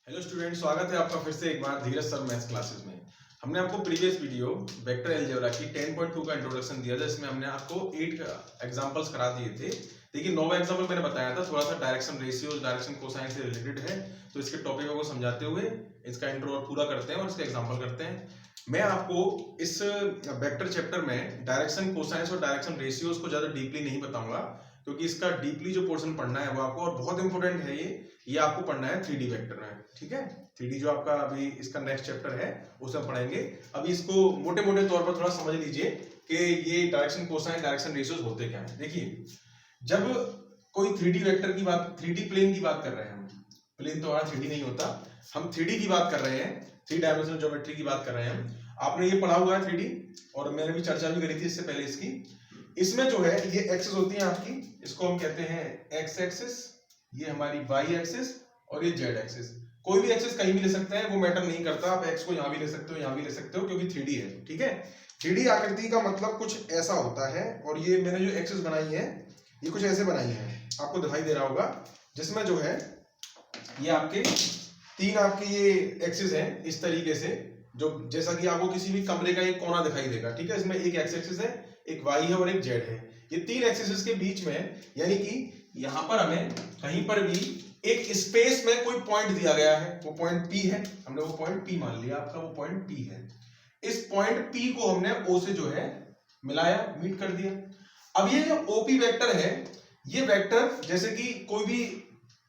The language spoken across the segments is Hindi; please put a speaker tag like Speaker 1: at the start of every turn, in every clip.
Speaker 1: हेलो स्टूडेंट, स्वागत है आपका फिर से एक बार धीरज सर मैथ्स क्लासेस में। हमने आपको प्रीवियस वीडियो वेक्टर अलजेब्रा की 10.2 का इंट्रोडक्शन दिया था, जिसमें हमने आपको 8 एग्जांपल्स करा दिए थे। देखिए 9वां एग्जांपल मैंने बताया था, थोड़ा सा डायरेक्शन रेशियोज, डायरेक्शन कोसाइन से रिलेटेड है, तो इसके टॉपिकों को समझाते हुए इसका इंट्रो पूरा करते हैं और इसका एग्जाम्पल करते हैं। मैं आपको इस वेक्टर चैप्टर में डायरेक्शन कोसाइंस और डायरेक्शन रेशियोज को ज्यादा डीपली नहीं बताऊंगा, क्योंकि इसका डीपली जो पोर्शन पढ़ना है वो आपको, और बहुत इंपॉर्टेंट है ये आपको पढ़ना है 3D वेक्टर में। ठीक है, 3D जो आपका अभी इसका नेक्स्ट चैप्टर है उसमें पढ़ेंगे। अभी इसको मोटे मोटे तौर पर थोड़ा समझ लीजिए कि ये डायरेक्शन कोसाइन, डायरेक्शन रेशियोज होते क्या है। देखिए, जब कोई 3D वेक्टर की बात, 3D प्लेन की बात कर रहे हैं, हम प्लेन तो हमारा 3D नहीं होता, हम 3D की बात कर रहे हैं, 3 डायमेंशनल ज्योमेट्री की बात कर रहे हैं। आपने ये पढ़ा हुआ है 3D, और मैंने भी चर्चा भी करी थी इससे पहले इसकी। इसमें जो है ये एक्सिस होती है आपकी, इसको हम कहते हैं एक्स एक्सिस, ये हमारी वाई एक्सिस और ये जेड एक्सिस। कोई भी एक्सिस कहीं भी ले सकते हैं, वो मैटर नहीं करता। आप एक्स को यहाँ भी ले सकते हो, यहाँ भी ले सकते हो, क्योंकि 3D है। ठीक है, 3D आकृति का मतलब कुछ ऐसा होता है। और ये मैंने जो एक्सिस बनाई है ये कुछ ऐसे बनाई है, आपको दिखाई दे रहा होगा, जिसमें जो है ये आपके 3 आपकी ये एक्सिस है इस तरीके से, जो जैसा कि आपको किसी भी कमरे का एक कोना दिखाई देगा। ठीक है, इसमें एक एक्स एक्सिस है, एक वाई है और एक जेड है। ये 3 एक्सिस के बीच में, यानी कि यहां पर हमें कहीं पर भी एक स्पेस में कोई पॉइंट दिया गया है, वो पॉइंट P है, हमने वो पॉइंट P मान लिया, आपका वो पॉइंट P है। इस पॉइंट P को हमने O से जो है मिलाया, मीट कर दिया। अब ये जो OP वेक्टर है, ये वेक्टर जैसे कि कोई भी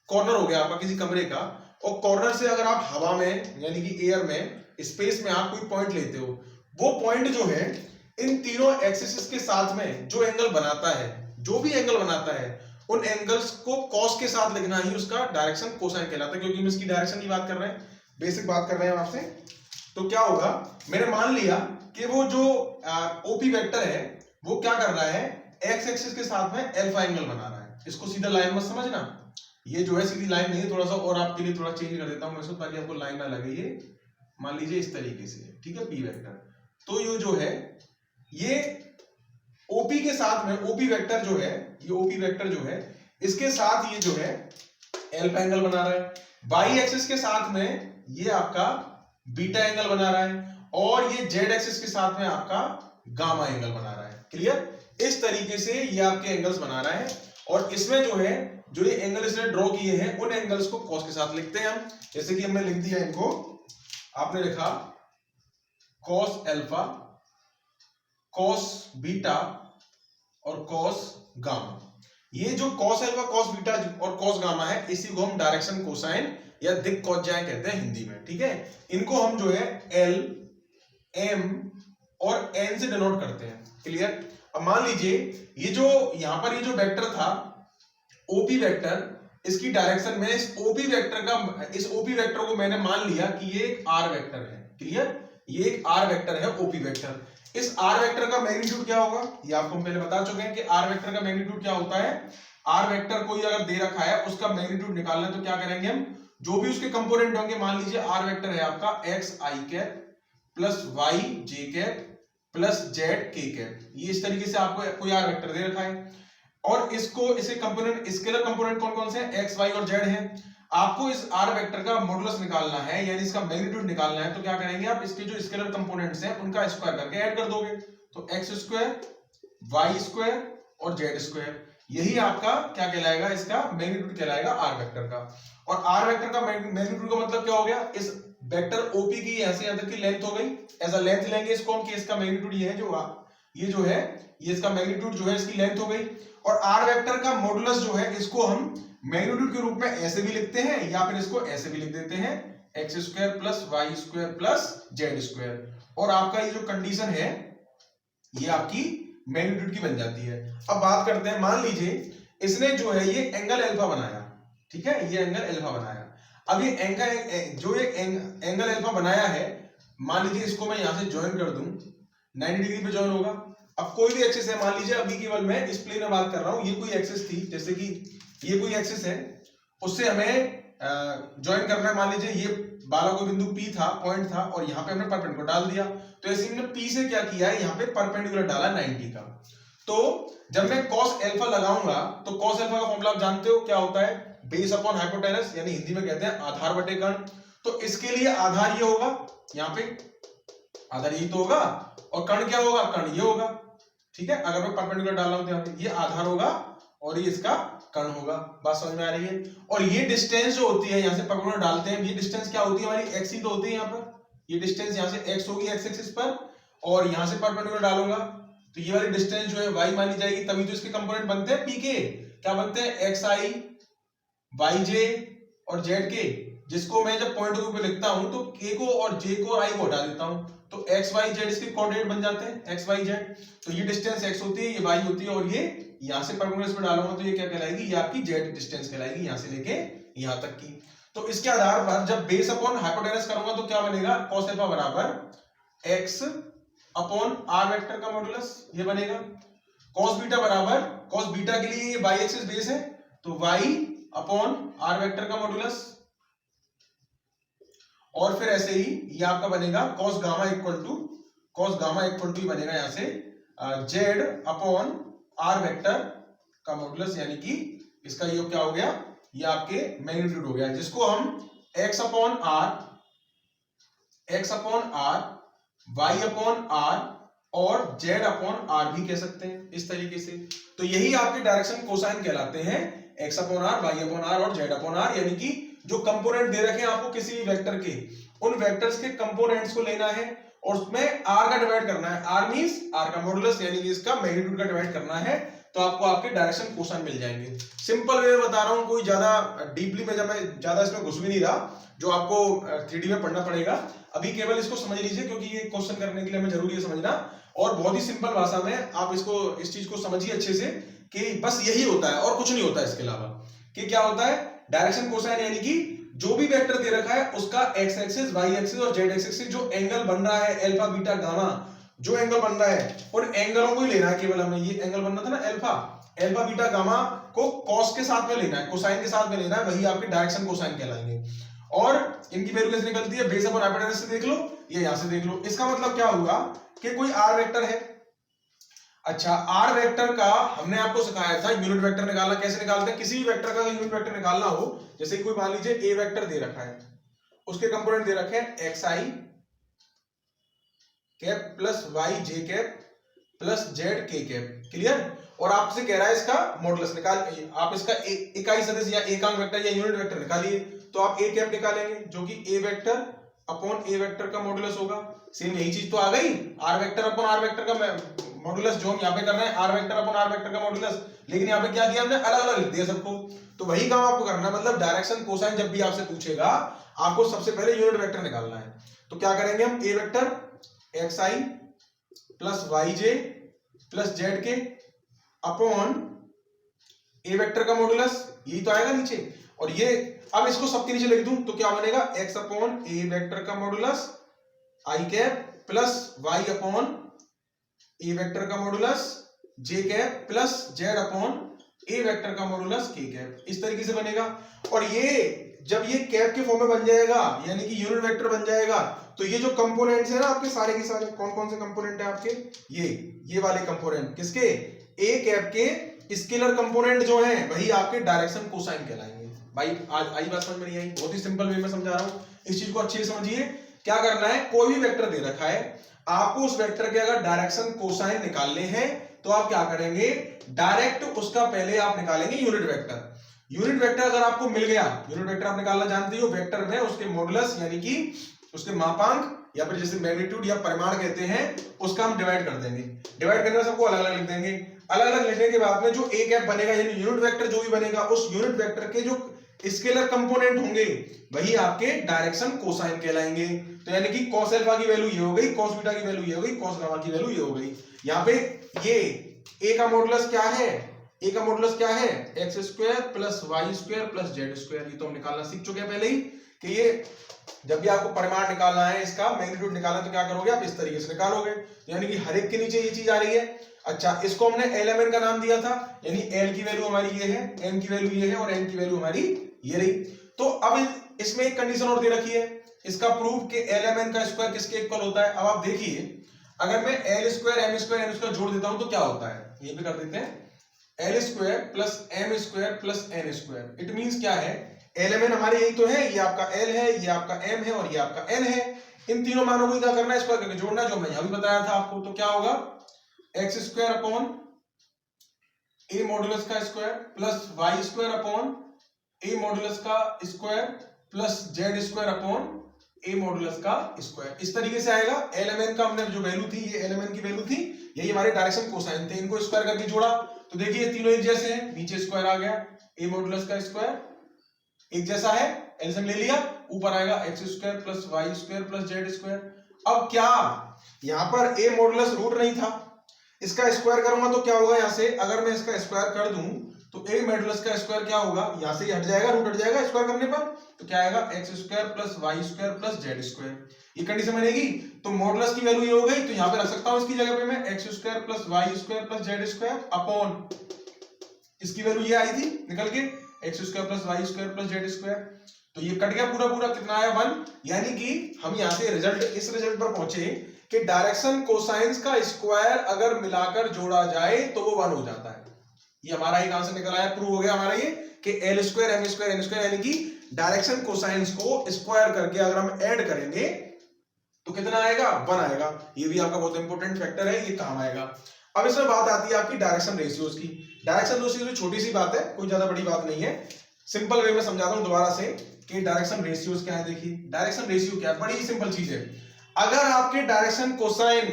Speaker 1: कॉर्नर हो गया आपका किसी कमरे का, और कॉर्नर से अगर आप हवा में यानी कि एयर में, स्पेस में आप कोई पॉइंट लेते हो, वो पॉइंट जो है इन तीनों एक्सिस के साथ में जो एंगल बनाता है, जो भी एंगल बनाता है, उन एंगल्स को कॉस के साथ लिखना ही उसका डायरेक्शन कोसाइन कहलाता है। क्योंकि हम इसकी डायरेक्शन की बात कर रहे हैं, बेसिक बात कर रहे हैं आपसे। तो क्या होगा, मैंने मान लिया कि वो जो ओपी वेक्टर है वो क्या कर रहा है, एक्स एक्सिस के साथ में अल्फा एंगल बना रहा है। इसको सीधा लाइन मत समझना, ये जो है सीधी लाइन नहीं है, थोड़ा सा और आपके लिए थोड़ा चेंज कर देता हूं मैं, ताकि आपको लाइन ना लगे। ये मान लीजिए इस तरीके से, ठीक है, पी वेक्टर। तो ये जो है ये ओपी के साथ में, ओपी वेक्टर जो है, ये ओपी वेक्टर जो है इसके साथ ये जो है अल्फा एंगल बना रहा है। वाई एक्सिस के साथ में ये आपका बीटा एंगल बना रहा है, और ये जेड एक्सिस के साथ में आपका गामा एंगल बना रहा है। क्लियर? इस तरीके से ये आपके एंगल्स बना रहा है, और इसमें जो है जो ये एंगल इसने ड्रॉ किए हैं, उन एंगल्स को कॉस के साथ लिखते हैं हम। जैसे कि हमने लिख दिया इनको, आपने लिखा कॉस अल्फा, कॉस बीटा और कॉस गामा। ये जो कॉस अल्फा, कॉस बीटा और कॉस गामा है, इसी को हम डायरेक्शन कोसाइन या दिक कॉसजाए कहते हैं हिंदी में। ठीक है, इनको हम जो है एल, एम और एन से डिनोट करते हैं। क्लियर? अब मान लीजिए ये जो यहां पर ये जो वेक्टर था ओपी वेक्टर, इसकी डायरेक्शन में इस ओपी वेक्टर को मैंने मान लिया कि ये एक आर वेक्टर है। क्लियर? ये एक आर वेक्टर है, ओपी वेक्टर। इस आर वेक्टर का मैग्नीट्यूड क्या होगा, ये आपको हम पहले बता चुके हैं कि आर वेक्टर का मैग्नीट्यूड क्या होता है। आर वेक्टर कोई अगर दे रखा है, उसका मैग्नीट्यूड निकालना है तो क्या करेंगे हम, जो भी उसके कंपोनेंट होंगे, मान लीजिए आर वेक्टर है आपका एक्स आई कैप प्लस वाई जे कैप प्लस जेड के कैप। ये इस तरीके से आपको कोई आर वेक्टर दे रखा है, और इसे कंपोनेंट, स्केलर कंपोनेंट कौन कौन से हैं, एक्स वाई और जेड है। आपको इस आर वेक्टर का मॉडुलस निकालना है, यानी इसका मैग्नीट्यूड निकालना है। तो क्या करेंगे आप, इसके जो स्केलर कंपोनेंट्स हैं उनका स्क्वायर करके ऐड कर दोगे, तो एक्स स्क्वायर, वाई स्क्वायर और जेड स्क्वायर, यही आपका क्या कहलाएगा, इसका मैग्नीट्यूड कहलाएगा आर वेक्टर का। और आर वेक्टर का मैग्नीट्यूड का मतलब क्या हो गया, इस वेक्टर ओपी की यहां से यहां तक की लेंथ हो गई, एज अ लेंथ लेंगे इसको हम, कि इसका मैग्नीट्यूड ये है, जो है ये इसका मैग्नीट्यूड जो है इसकी लेंथ हो गई। और आर वेक्टर का मॉडुलस जो है, इसको हम मैग्नीट्यूड के रूप में ऐसे भी लिखते हैं, या फिर इसको ऐसे भी लिख देते हैं, x square plus Y square plus Z square. और आपका ये जो कंडीशन है ये आपकी मैग्नीट्यूड की बन जाती है। अब बात करते हैं, मान लीजिए इसने जो है ये एंगल अल्फा बनाया। ठीक है, ये एंगल अल्फा बनाया। अब ये एंगल अल्फा बनाया है, मान लीजिए इसको मैं यहां से ज्वाइन कर दूं, 90 डिग्री पे ज्वाइन होगा। अब कोई भी एक्सिस है, मान लीजिए अभी केवल मैं इस प्लेन में बात कर रहा हूं, ये कोई एक्सिस थी, जैसे कि ये कोई एक्सिस है, उससे हमें ज्वाइन करना है। मान लीजिए ये वाला कोई बिंदु P था, पॉइंट था, और यहाँ पे हमने परपेंडिकुलर डाल दिया। तो ऐसे हमने P से क्या किया है, यहाँ पे परपेंडिकुलर डाला 90 का। तो जब मैं cos अल्फा लगाऊंगा, तो cos अल्फा का फॉर्मूला आप जानते हो क्या होता है, बेस अपॉन हाइपोटेनस, यानी हिंदी में कहते हैं आधार बटे कर्ण। तो इसके लिए आधार ये होगा, यहाँ पे आधार यही तो होगा, और कर्ण क्या होगा, कर्ण ये होगा, ठीक है। अगर मैं परपेंडिकुलर डाल रहा हूं तो यहाँ पे ये आधार होगा और ये इसका कर्ण होगा। बात समझ में आ रही है। और ये डिस्टेंस जो होती है, यहाँ से परपेंडिकुलर डालते हैं, ये डिस्टेंस क्या होती है हमारी, एक्स ही तो होती है यहाँ पर। ये डिस्टेंस यहाँ से एक्स होगी एक्स एक्सिस पर, और यहाँ से परपेंडिकुलर डालूंगा तो ये वाली डिस्टेंस जो है वाई मानी जाएगी, तभी तो इसके कंपोनेंट बनते हैं पी के। क्या बनते हैं, एक्स आई, वाई जे और जेड के, जिसको मैं जब पॉइंट पे लिखता हूं तो के को और जे को और आई को हटा देता हूं, तो एक्स वाई जेड इसके कोऑर्डिनेट बन जाते हैं, एक्स वाई जेड। तो ये डिस्टेंस एक्स होती है, ये वाई होती है, और ये यहां से परपेंडिकुलर पे डालूंगा तो ये क्या कहलाएगी, ये आपकी जेड डिस्टेंस कहलाएगी, यहां से लेके यहां तक की। तो इसके आधार पर जब बेस अपॉन हाइपोटेनस करूंगा तो क्या बनेगा, cos अल्फा बराबर x अपॉन r वेक्टर का मॉडुलस, ये बनेगा। cos बीटा बराबर, cos बीटा के लिए ये y एक्सिस बेस है, तो y अपॉन r वेक्टर का मॉडुलस, और फिर ऐसे ही ये आपका बनेगा cos गामा इक्वल टू बनेगा यहां से z अपॉन r वेक्टर का मॉडुलस, यानी कि इसका ये क्या हो गया, ये आपके मैग्नीट्यूड हो गया, जिसको हम x upon r, y upon r और z अपॉन r भी कह सकते हैं इस तरीके से। तो यही आपके डायरेक्शन कोसाइन कहलाते हैं, x upon r, y upon r और z अपॉन r, यानी कि जो कंपोनेंट दे रखे हैं आपको किसी भी वेक्टर के, उन वेक्टर्स के कंपोनेंट्स को लेना है और उसमें r का डिवाइड करना है। r मींस r का मॉडुलस, यानी कि इसका मैग्नीट्यूड का डिवाइड करना है, तो आपको आपके डायरेक्शन कोसाइन मिल जाएंगे। सिंपल वे में बता रहा हूं, कोई ज्यादा डीपली में, जब मैं ज्यादा इसमें घुस भी नहीं रहा, जो आपको 3D में पढ़ना पड़ेगा। अभी केवल इसको समझ लीजिए, क्योंकि ये क्वेश्चन करने के लिए हमें जरूरी है समझना, और बहुत ही सिंपल भाषा में आप इसको, इस चीज को समझिए अच्छे से कि बस यही होता है और कुछ नहीं होता है इसके अलावा। कि क्या होता है डायरेक्शन कोसाइन, यानी कि जो भी वेक्टर दे रखा है उसका एक्स एक्सिस, वाई एक्सिस और जेड एक्सिस से जो एंगल बन रहा है, अल्फा बीटा गामा, जो एंगल बन रहा है, उन एंगलों को ही लेना है केवल हमें। ये एंगल बनना था ना अल्फा बीटा गामा को कॉस के साथ में लेना है, कोसाइन के साथ में लेना है, वही आपके डायरेक्शन कोसाइन कहलाएंगे। और इनकी वैल्यू कैसे निकलती है, बेस अपॉन हाइपोटेनस से देख लो, ये यहां से देख लो। इसका मतलब क्या हुआ कि कोई आर वेक्टर है, अच्छा आर वेक्टर का हमने आपको सिखाया था यूनिट वेक्टर निकालना कैसे निकालते हैं। किसी भी वेक्टर का यूनिट वेक्टर निकालना हो, जैसे कोई मान लीजिए ए वेक्टर दे रखा है, उसके कंपोनेंट दे रखे हैं एक्स आई कैप प्लस वाई जे कैप प्लस जेड के कैप, क्लियर। और आपसे कह रहा है इसका मॉडुलस निकाल, आप इसका इकाई सदिश या एकांक वेक्टर या यूनिट वेक्टर निकालिए, तो आप ए कैप निकालेंगे, जो कि a vector upon a vector का मॉडुलस होगा। सेम यही चीज तो आ गई, r vector upon r vector का मॉडुलस, जो हम यहाँ पे कर रहे हैं r vector upon r vector का मॉडुलस, लेकिन यहाँ पे क्या किया हमने, अलग अलग लिख दिया सबको। तो वही काम आपको करना है, मतलब डायरेक्शन कोसाइन जब भी आपसे पूछेगा, आपको सबसे पहले यूनिट वेक्टर निकालना है। तो क्या करेंगे हम, ए वेक्टर एक्स आई प्लस वाई जे प्लस जेड के अपॉन ए वेक्टर का मॉडुलस, यही तो आएगा नीचे। और ये अब इसको सबके नीचे लिख दूं तो क्या बनेगा, एक्स अपॉन ए वेक्टर का modulus I cap plus Y upon a vector का modulus J cap plus Z upon a vector का मॉडुलस के कैप, इस तरीके से बनेगा। और ये जब ये कैप के फॉर्म में बन जाएगा, यानी कि यूनिट वेक्टर बन जाएगा, तो ये जो कंपोनेंट्स है ना आपके सारे के सारे, कौन कौन से कंपोनेंट है आपके, ये वाले कंपोनेंट किसके, ए कैप के स्केलर कंपोनेंट जो हैं, वही आपके डायरेक्शन कोसाइन कहलाएंगे। भाई आज आई बात समझ में नहीं आई, बहुत ही सिंपल वे में समझा रहा हूं, इस चीज को अच्छे से समझिए। क्या करना है, कोई भी वेक्टर दे रखा है, आपको उस वेक्टर के अगर डायरेक्शन कोसाइन निकालने हैं तो आप क्या करेंगे, डायरेक्ट उसका पहले आप निकालेंगे यूनिट वेक्टर। यूनिट वेक्टर अगर आपको मिल गया, यूनिट वेक्टर आप निकालना जानते हो, वेक्टर में उसके मॉडुलस यानी कि उसके मापांक या फिर जैसे मैग्नीट्यूड या परिमाण कहते हैं, उसका हम डिवाइड कर देंगे। डिवाइड करने में सबको अलग अलग लिख देंगे। अलग अलग लिखने के बाद में जो ए कैप बनेगा, यानी यूनिट वेक्टर जो भी बनेगा, उस यूनिट वेक्टर के जो स्केलर कंपोनेंट होंगे वही आपके डायरेक्शन कोसाइन कहलाएंगे। तो यानी कि cos अल्फा की वैल्यू ये हो गई, cos बीटा की वैल्यू ये हो गई, cos गामा की वैल्यू ये हो गई। यहाँ पे ये a का मॉडुलस क्या है, a का मॉडुलस क्या है, x square plus Y square plus Z square. ये तो हम निकालना सीख चुके हैं पहले ही, कि ये जब भी आपको परिमाण निकालना है, इसका मैग्नीट्यूड निकालना है, तो क्या करोगे आप, इस तरीके से निकालोगे। यानी कि हर एक के नीचे ये चीज आ रही है। अच्छा, इसको हमने एल का नाम दिया था, यानी एल की वैल्यू हमारी ये है, एम की वैल्यू ये है और एन की वैल्यू हमारी ये रही। तो अब इसमें एक कंडीशन और दे रखी है, इसका प्रूफ कि एल एम एन का स्क्वायर किसके इक्वल होता है। अब आप देखिए, अगर मैं l square m square n square जोड़ देता हूं तो क्या होता है, ये भी कर देते हैं, l square plus m square plus n square. It means क्या है,
Speaker 2: एलिमेंट हमारे यही तो है, ये आपका एल है, ये आपका एम है और ये आपका एन है। इन तीनों मानों को क्या करना है, स्क्वायर करके जोड़ना, जो मैं यहां भी बताया था आपको। तो क्या होगा, X square upon A modulus का square plus Y square upon A modulus का square plus Z square upon A modulus का स्क्वायर। इस तरीके से आएगा। एल एम एन का हमने जो वैल्यू थी, ये एल एम एन की वैल्यू थी, यही हमारे डायरेक्शन कोसाइन थे, इनको स्क्वायर करके जोड़ा तो देखिए तीनों एक जैसे हैं, नीचे स्क्वायर आ गया, ए मॉडुलस का स्क्वायर एक जैसा है, एलसीएम ले लिया, ऊपर आएगा x square plus Y square plus Z square. अब क्या, यहां पर ए मॉडुलस रूट नहीं था, इसका स्क्वायर करूंगा तो क्या होगा, यहां से अगर मैं इसका स्क्वायर कर दूं तो ए मॉडुलस का स्क्वायर क्या होगा, यहां से हट जाएगा, रूट हट जाएगा स्क्वायर करने पर, तो क्या आएगा x square plus Y square plus Z square. ये कंडीशन बनेगी तो मॉडुलस की वैल्यू ये हो गई, तो यहां पे रख सकता हूं इसकी जगह पे मैं x square plus Y square plus Z square upon, इसकी वैल्यू ये आई थी निकल के, x square plus Y square plus Z square. तो ये कट गया पूरा पूरा, कितना आया 1। यानी कि हम यहां से रिजल्ट, इस रिजल्ट पर पहुंचे कि डायरेक्शन कोसाइंस का स्क्वायर अगर मिलाकर जोड़ा जाए तो वो 1 हो जाता है। ये हमारा एक आंसर निकल आया, प्रूव हो गया हमारा ये कि l square m square n square, यानी कि डायरेक्शन कोसाइंस को स्क्वायर करके अगर हम ऐड करेंगे तो कितना आएगा, 1 आएगा। ये भी आपका बहुत इंपॉर्टेंट फैक्टर है, ये काम आएगा। अब इसमें बात आती है आपकी डायरेक्शन रेशियोज की। डायरेक्शन रेशियोज छोटी सी बात है, कोई ज्यादा बड़ी बात नहीं है, सिंपल वे में समझाता हूं दोबारा से कि डायरेक्शन रेशियोज क्या है। देखिए डायरेक्शन रेशियो क्या है, बड़ी ही सिंपल चीज है। अगर आपके डायरेक्शन कोसाइन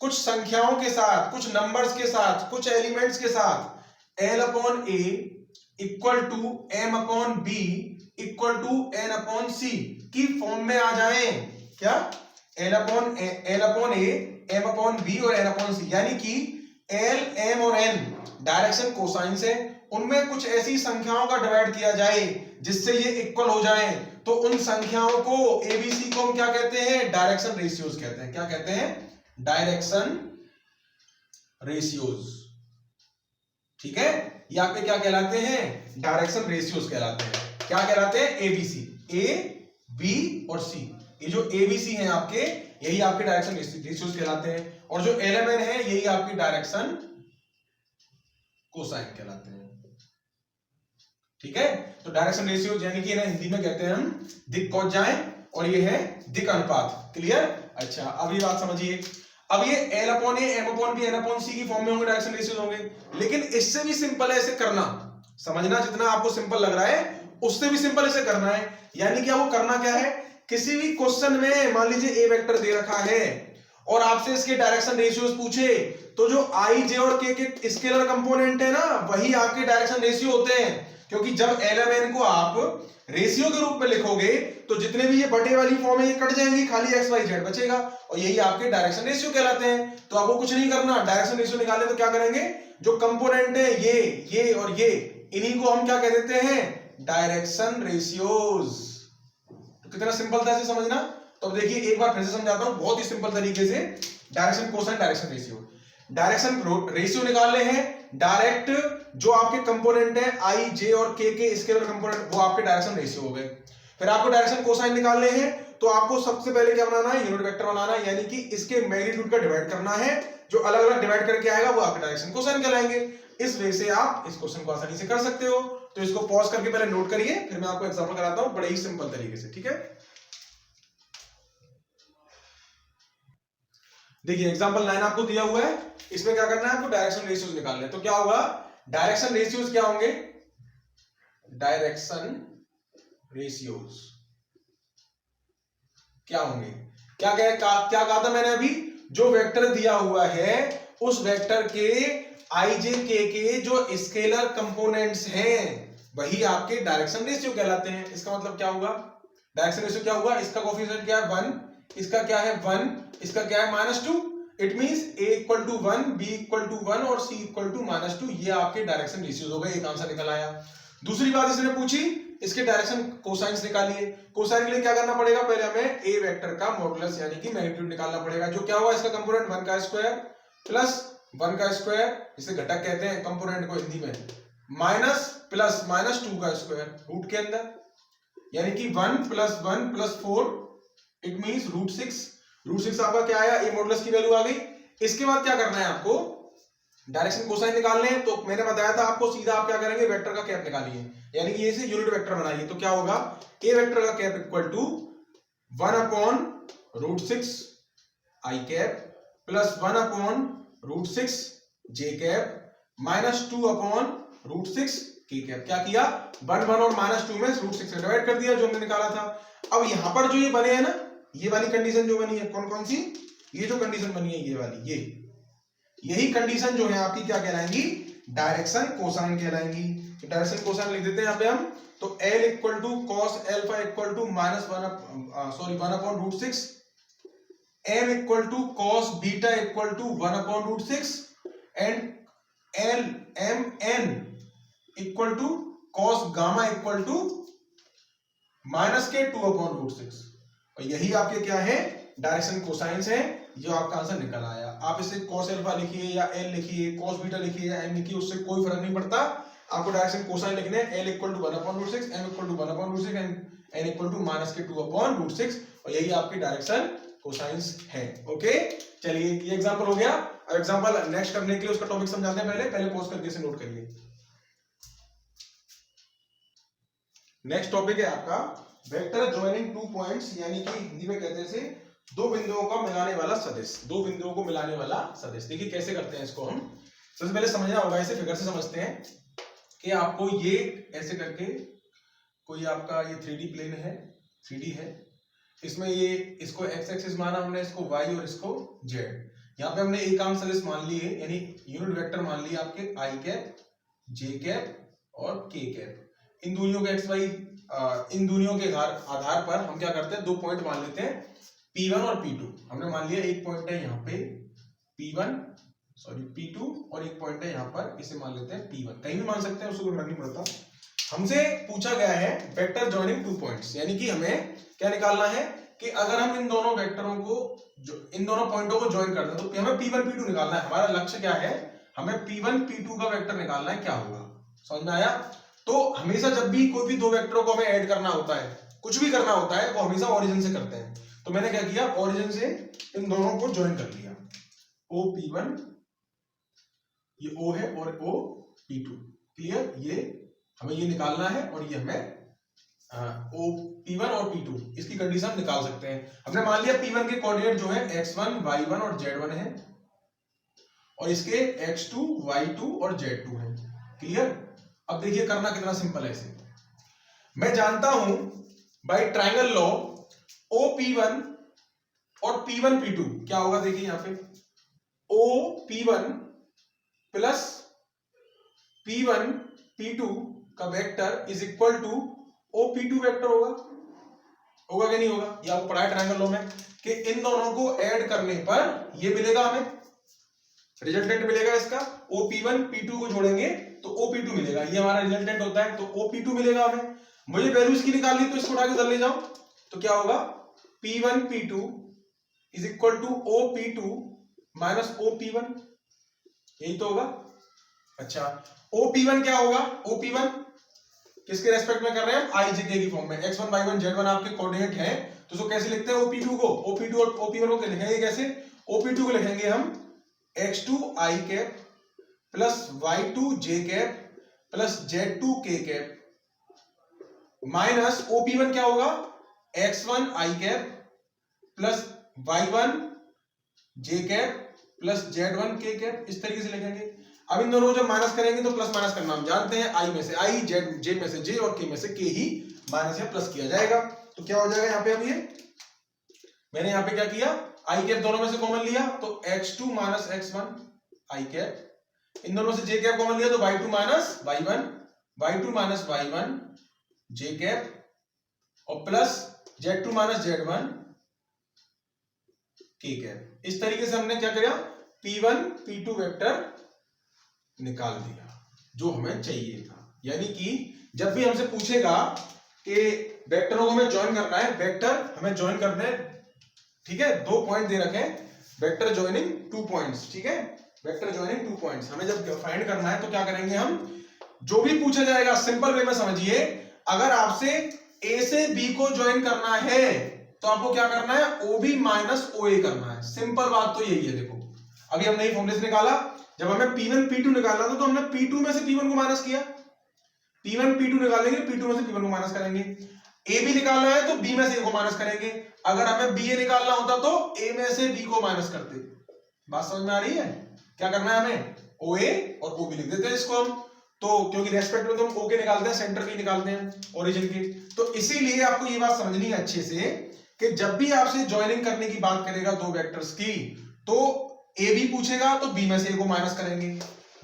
Speaker 2: कुछ संख्याओं के साथ, कुछ नंबर्स के साथ, कुछ एलिमेंट्स के साथ L upon A equal to M upon B equal to N upon C की फॉर्म में आ जाए, क्या, L upon A M upon B और एन अपॉन सी, यानी कि एल एम और एन डायरेक्शन कोसाइन से, उनमें कुछ ऐसी संख्याओं का डिवाइड किया जाए जिससे ये इक्वल हो जाए, तो उन संख्याओं को एबीसी को हम क्या कहते हैं, डायरेक्शन रेशियोज कहते हैं। क्या कहते हैं, डायरेक्शन रेशियोज। ठीक है, ये आपके क्या कहलाते हैं, डायरेक्शन रेशियोज कहलाते हैं। क्या कहलाते हैं, एबीसी, ए बी और सी। ये जो एबीसी हैं आपके, यही आपके डायरेक्शन रेशियोज कहलाते हैं, और जो एलएमएन है यही आपकी डायरेक्शन कोसाइन कहलाते हैं। ठीक है, तो डायरेक्शन रेशियो यानी कि ना हिंदी में कहते हैं हम दिक कौच जाए, और ये है दिक अनुपात। क्लियर। अच्छा, अब ये बात समझिए, अब ये L upon A M upon B N upon C की फॉर्म में होंगे, डायरेक्शन रेशियोज होंगे, लेकिन इससे भी सिंपल है इसे करना, समझना, जितना आपको सिंपल लग रहा है उससे भी सिंपल इसे करना है। यानी कि आपको करना क्या है, किसी भी क्वेश्चन में मान लीजिए ए वेक्टर दे रखा है और आपसे इसके डायरेक्शन रेशियोज पूछे, तो जो आई जे और के स्केलर कंपोनेंट है ना, वही आपके डायरेक्शन रेशियो होते हैं। क्योंकि जब एलएमएन को आप रेशियो के रूप में लिखोगे तो जितने भी ये बटे वाली फॉर्म है ये कट जाएंगी, खाली एक्स वाई जेड बचेगा, और यही आपके डायरेक्शन रेशियो कहलाते हैं। तो आपको कुछ नहीं करना, डायरेक्शन रेशियो निकालने तो क्या करेंगे, जो कंपोनेंट है ये और ये, इन्हीं को हम क्या कह देते हैं, डायरेक्शन रेशियोज। तो कितना सिंपल था इसे समझना। तो अब देखिए एक बार फिर से समझाता हूं बहुत ही सिंपल तरीके से, direction cosine direction ratio. Direction ratio निकालने हैं, डायरेक्ट जो आपके कंपोनेंट है आई जे और के स्केलर कंपोनेंट, वो आपके डायरेक्शन रेशियो हो गए। फिर आपको डायरेक्शन कोसाइन निकालने हैं, तो आपको सबसे पहले क्या बनाना है, यूनिट वेक्टर बनाना है, यानी कि इसके मैग्नीट्यूड का डिवाइड करना है, जो अलग अलग डिवाइड करके आएगा वो आपके डायरेक्शन कोसाइन कहलाएंगे। इस वे से आप इस क्वेश्चन को आसानी से कर सकते हो। तो इसको पॉज करके पहले नोट करिए, फिर मैं आपको एग्जांपल कराता हूं बड़े ही सिंपल तरीके से। ठीक है, देखिए एग्जांपल 9 आपको दिया हुआ है, इसमें क्या करना है, आपको डायरेक्शन रेशियोज निकालने हैं। तो क्या होगा, डायरेक्शन रेशियोज क्या होंगे, डायरेक्शन रेशियोज क्या होंगे, क्या कहा था मैंने अभी, जो वेक्टर दिया हुआ है उस वेक्टर के आई जे के जो स्केलर कंपोनेंट्स हैं वही आपके डायरेक्शन रेशियो कहलाते हैं। इसका मतलब क्या होगा, डायरेक्शन रेशियो क्या होगा, इसका कोएफिशिएंट क्या है 1, इसका क्या है 1, इसका क्या है -2। It means a equal to 1, b equal to 1 और c इक्वल टू -2। ये आपके डायरेक्शन रेशियोज हो गए, एक आंसर निकल आया। दूसरी बात इसने पूछी, इसके डायरेक्शन कोसाइंस निकालिए। कोसाइन के लिए क्या करना पड़ेगा, पहले हमें a वेक्टर का मॉडुलस यानी कि मैग्नीट्यूड निकालना पड़ेगा, जो क्या हुआ, इसका कंपोनेंट 1 का स्क्वायर प्लस 1 का स्क्वायर, इसे घटक कहते हैं कंपोनेंट को हिंदी में, माइनस प्लस -2 का स्क्वायर रूट के अंदर, यानी कि 1 + 1 + 4 इट मींस √6। √6 आपका क्या आया, ए मॉडुलस की वैल्यू आ गई। इसके बाद क्या करना है आपको, डायरेक्शन कोसाइन निकालने हैं तो मैंने बताया था आपको, सीधा आप क्या करेंगे, वेक्टर का कैप निकालिए, यानी कि ये से यूनिट वेक्टर बनाइए। तो क्या होगा, ए वेक्टर का cap equal to 1/√6 i cap plus 1/√6 j cap minus 2/√6 k cap. क्या किया, 1 और -2 में √6 से डिवाइड कर दिया, जो हमने निकाला था। अब यहां पर जो ये बने हैं ना, ये वाली कंडीशन जो बनी है, कौन कौन सी, ये जो कंडीशन बनी है ये वाली, यही कंडीशन जो है आपकी क्या कहलाएंगी, डायरेक्शन कोसाइन कहलाएंगी। तो डायरेक्शन कोसाइन लिख देते हैं यहाँ पे हम। तो L equal to cos alpha equal to -1/√6, M equal to cos beta equal to 1/√6 and LMN equal to cos gamma equal to -2/√6। और यही आपके क्या है, डायरेक्शन कोसाइंस है, जो आपका आंसर निकल आया। आप इसे cos अल्फा लिखिए या L लिखिए, cos बीटा लिखिए या M लिखिए, उससे कोई फर्क नहीं पड़ता। आपको डायरेक्शन कोसाइन लिखने हैं, L equal to 1/√6, M equal to 1/√6 and N equal to -2/√6, और यही आपकी डायरेक्शन कोसाइंस है। ओके, चलिए ये एग्जांपल हो गया। अब एग्जांपल नेक्स्ट करने के लिए उसका टॉपिक समझाते हैं, पहले पॉज करके इसे नोट करिए। नेक्स्ट टॉपिक है आपका वेक्टर जॉइनिंग 2 पॉइंट्स, यानी कि हिंदी में कहते हैं इसे दो बिंदुओं का मिलाने वाला सदिश। दो बिंदुओं को मिलाने वाला सदिश। देखिए कैसे करते हैं इसको हम। सबसे पहले समझना होगा, इसे फिगर से समझते हैं कि आपको ये ऐसे करके कोई आपका ये 3D प्लेन है, 3D है, इसमें ये इसको x एक्सिस माना हमने, इसको y और इसको z। यहाँ पे हमने एक आम सदिश मान लिए, यानी यूनिट वेक्टर मान लिए आपके i कैप, j कैप और k कैप। इन दूरियों के xy, इन दूरियों के आधार पर हम क्या करते हैं, दो पॉइंट मान लेते हैं P1 और P2। हमने मान लिया एक पॉइंट है यहाँ पे P2 और एक पॉइंट है यहाँ पर, इसे मान लेते हैं P1। कहीं भी मान सकते हैं, उसको कोई फर्क नहीं पड़ता। हमसे पूछा गया है वेक्टर जॉइनिंग 2 पॉइंट्स, यानी कि हमें क्या निकालना है कि अगर हम इन दोनों वेक्टरों को, इन दोनों पॉइंटों को ज्वाइन कर दें तो हमें P1 P2 निकालना है। हमारा लक्ष्य क्या है, हमें P1 P2 का वेक्टर निकालना है। क्या होगा, समझ में आया। तो हमेशा जब भी कोई भी दो वेक्टरों को हमें ऐड करना होता है, कुछ भी करना होता है, वो हमेशा ओरिजिन से करते हैं। तो मैंने क्या किया, ओरिजिन से इन दोनों को ज्वाइन कर लिया। OP1, ये O है, और OP2। क्लियर, ये हमें ये निकालना है, और ये हमें P1 और P2 इसकी कंडीशन निकाल सकते हैं। हमने मान लिया P1 के कोऑर्डिनेट जो है x1, y1 और z1 है, और इसके x2, y2 और z2 है। क्लियर। अब देखिए करना कितना सिंपल है इसे। मैं जानता हूं बाय ट्रायंगल लॉ OP1 और P1 P2 क्या होगा, देखिए यहां पे OP1 प्लस P1 P2 का vector is equal to OP2 vector होगा कि नहीं होगा। ये आपको पढ़ा है ट्रायंगल लॉ में कि इन दोनों को ऐड करने पर ये मिलेगा, हमें रिजल्टेंट मिलेगा इसका। OP1 P2 को जोड़ेंगे तो OP2 मिलेगा, ये हमारा रिजल्टेंट होता है। तो OP2 मिलेगा हमें। मुझे वैल्यू इसकी निकालनी, तो इसको उठा के उधर ले जाओ। तो क्या होगा, P1 P2 is equal to OP2 minus OP1, यही तो होगा। अच्छा, OP1 क्या होगा, OP1 किसके रेस्पेक्ट में कर रहे हैं, i j k की फॉर्म में। x1 y1 z1 आपके कोऑर्डिनेट हैं, तो इसको कैसे लिखते हैं, OP2 को, OP2 और OP1 को लिखेंगे कैसे, OP2 को लिखेंगे हम x2 i cap plus y2 j cap plus z2 k cap minus OP1 क्या होगा, x1 i cap plus y1 j cap plus z1 k cap. इस तरीके से लिखेंगे। अब इन दोनों को जब माइनस करेंगे तो प्लस माइनस करना हम जानते हैं, i में से i, j में से j और k में से k ही माइनस या प्लस किया जाएगा। तो क्या हो जाएगा यहाँ पे, अब ये मैंने यहाँ पे क्या किया, i कैप दोनों में से कॉमन लिया तो x2 minus x1 i cap, इन दोनों से j कैप कॉमन लिया तो y2 minus y1, y2 minus y1 j cap और plus z2 minus z1 k cap. इस तरीके से हमने क्या किया, P1 P2 वेक्टर निकाल दिया जो हमें चाहिए था। यानी कि जब भी हमसे पूछेगा कि वेक्टरों को हमें ज्वाइन करना है, वेक्टर हमें ज्वाइन करना है, ठीक है, दो पॉइंट दे रखे हैं, वेक्टर ज्वाइनिंग 2 पॉइंट्स, ठीक है, वेक्टर ज्वाइनिंग 2 पॉइंट्स हमें जब फाइंड करना है तो क्या करेंगे हम, जो भी पूछा जाएगा सिंपल वे में समझिए। अगर आपसे A से B को ज्वाइन करना है तो आपको क्या करना है, OB माइनस OA करना है। सिंपल बात तो यही है। देखो अभी हमने ये फॉर्मूले से निकाला, जब हमें P1 P2 निकालना था तो हमने P2 में से P1 को माइनस किया, P1 P2 निकालेंगे, P2 में से P1 को माइनस करेंगे। A भी निकालना है तो B में से A को माइनस करेंगे। अगर हमें BA निकालना होता तो A में से B को माइनस करते। बात समझ में आ रही है? क्या करना है हमें? OA और OB लिख देते हैं इसको हम, तो क्योंकि रेस्पेक्ट में तो हम ओके निकालते हैं, सेंटर की निकालते हैं, ओरिजिन की। तो इसीलिए आपको ये बात समझनी है अच्छे से कि जब भी आपसे ज्वाइनिंग करने की बात करेगा दो वेक्टर्स की, तो ए बी पूछेगा तो बी में से ए को माइनस करेंगे,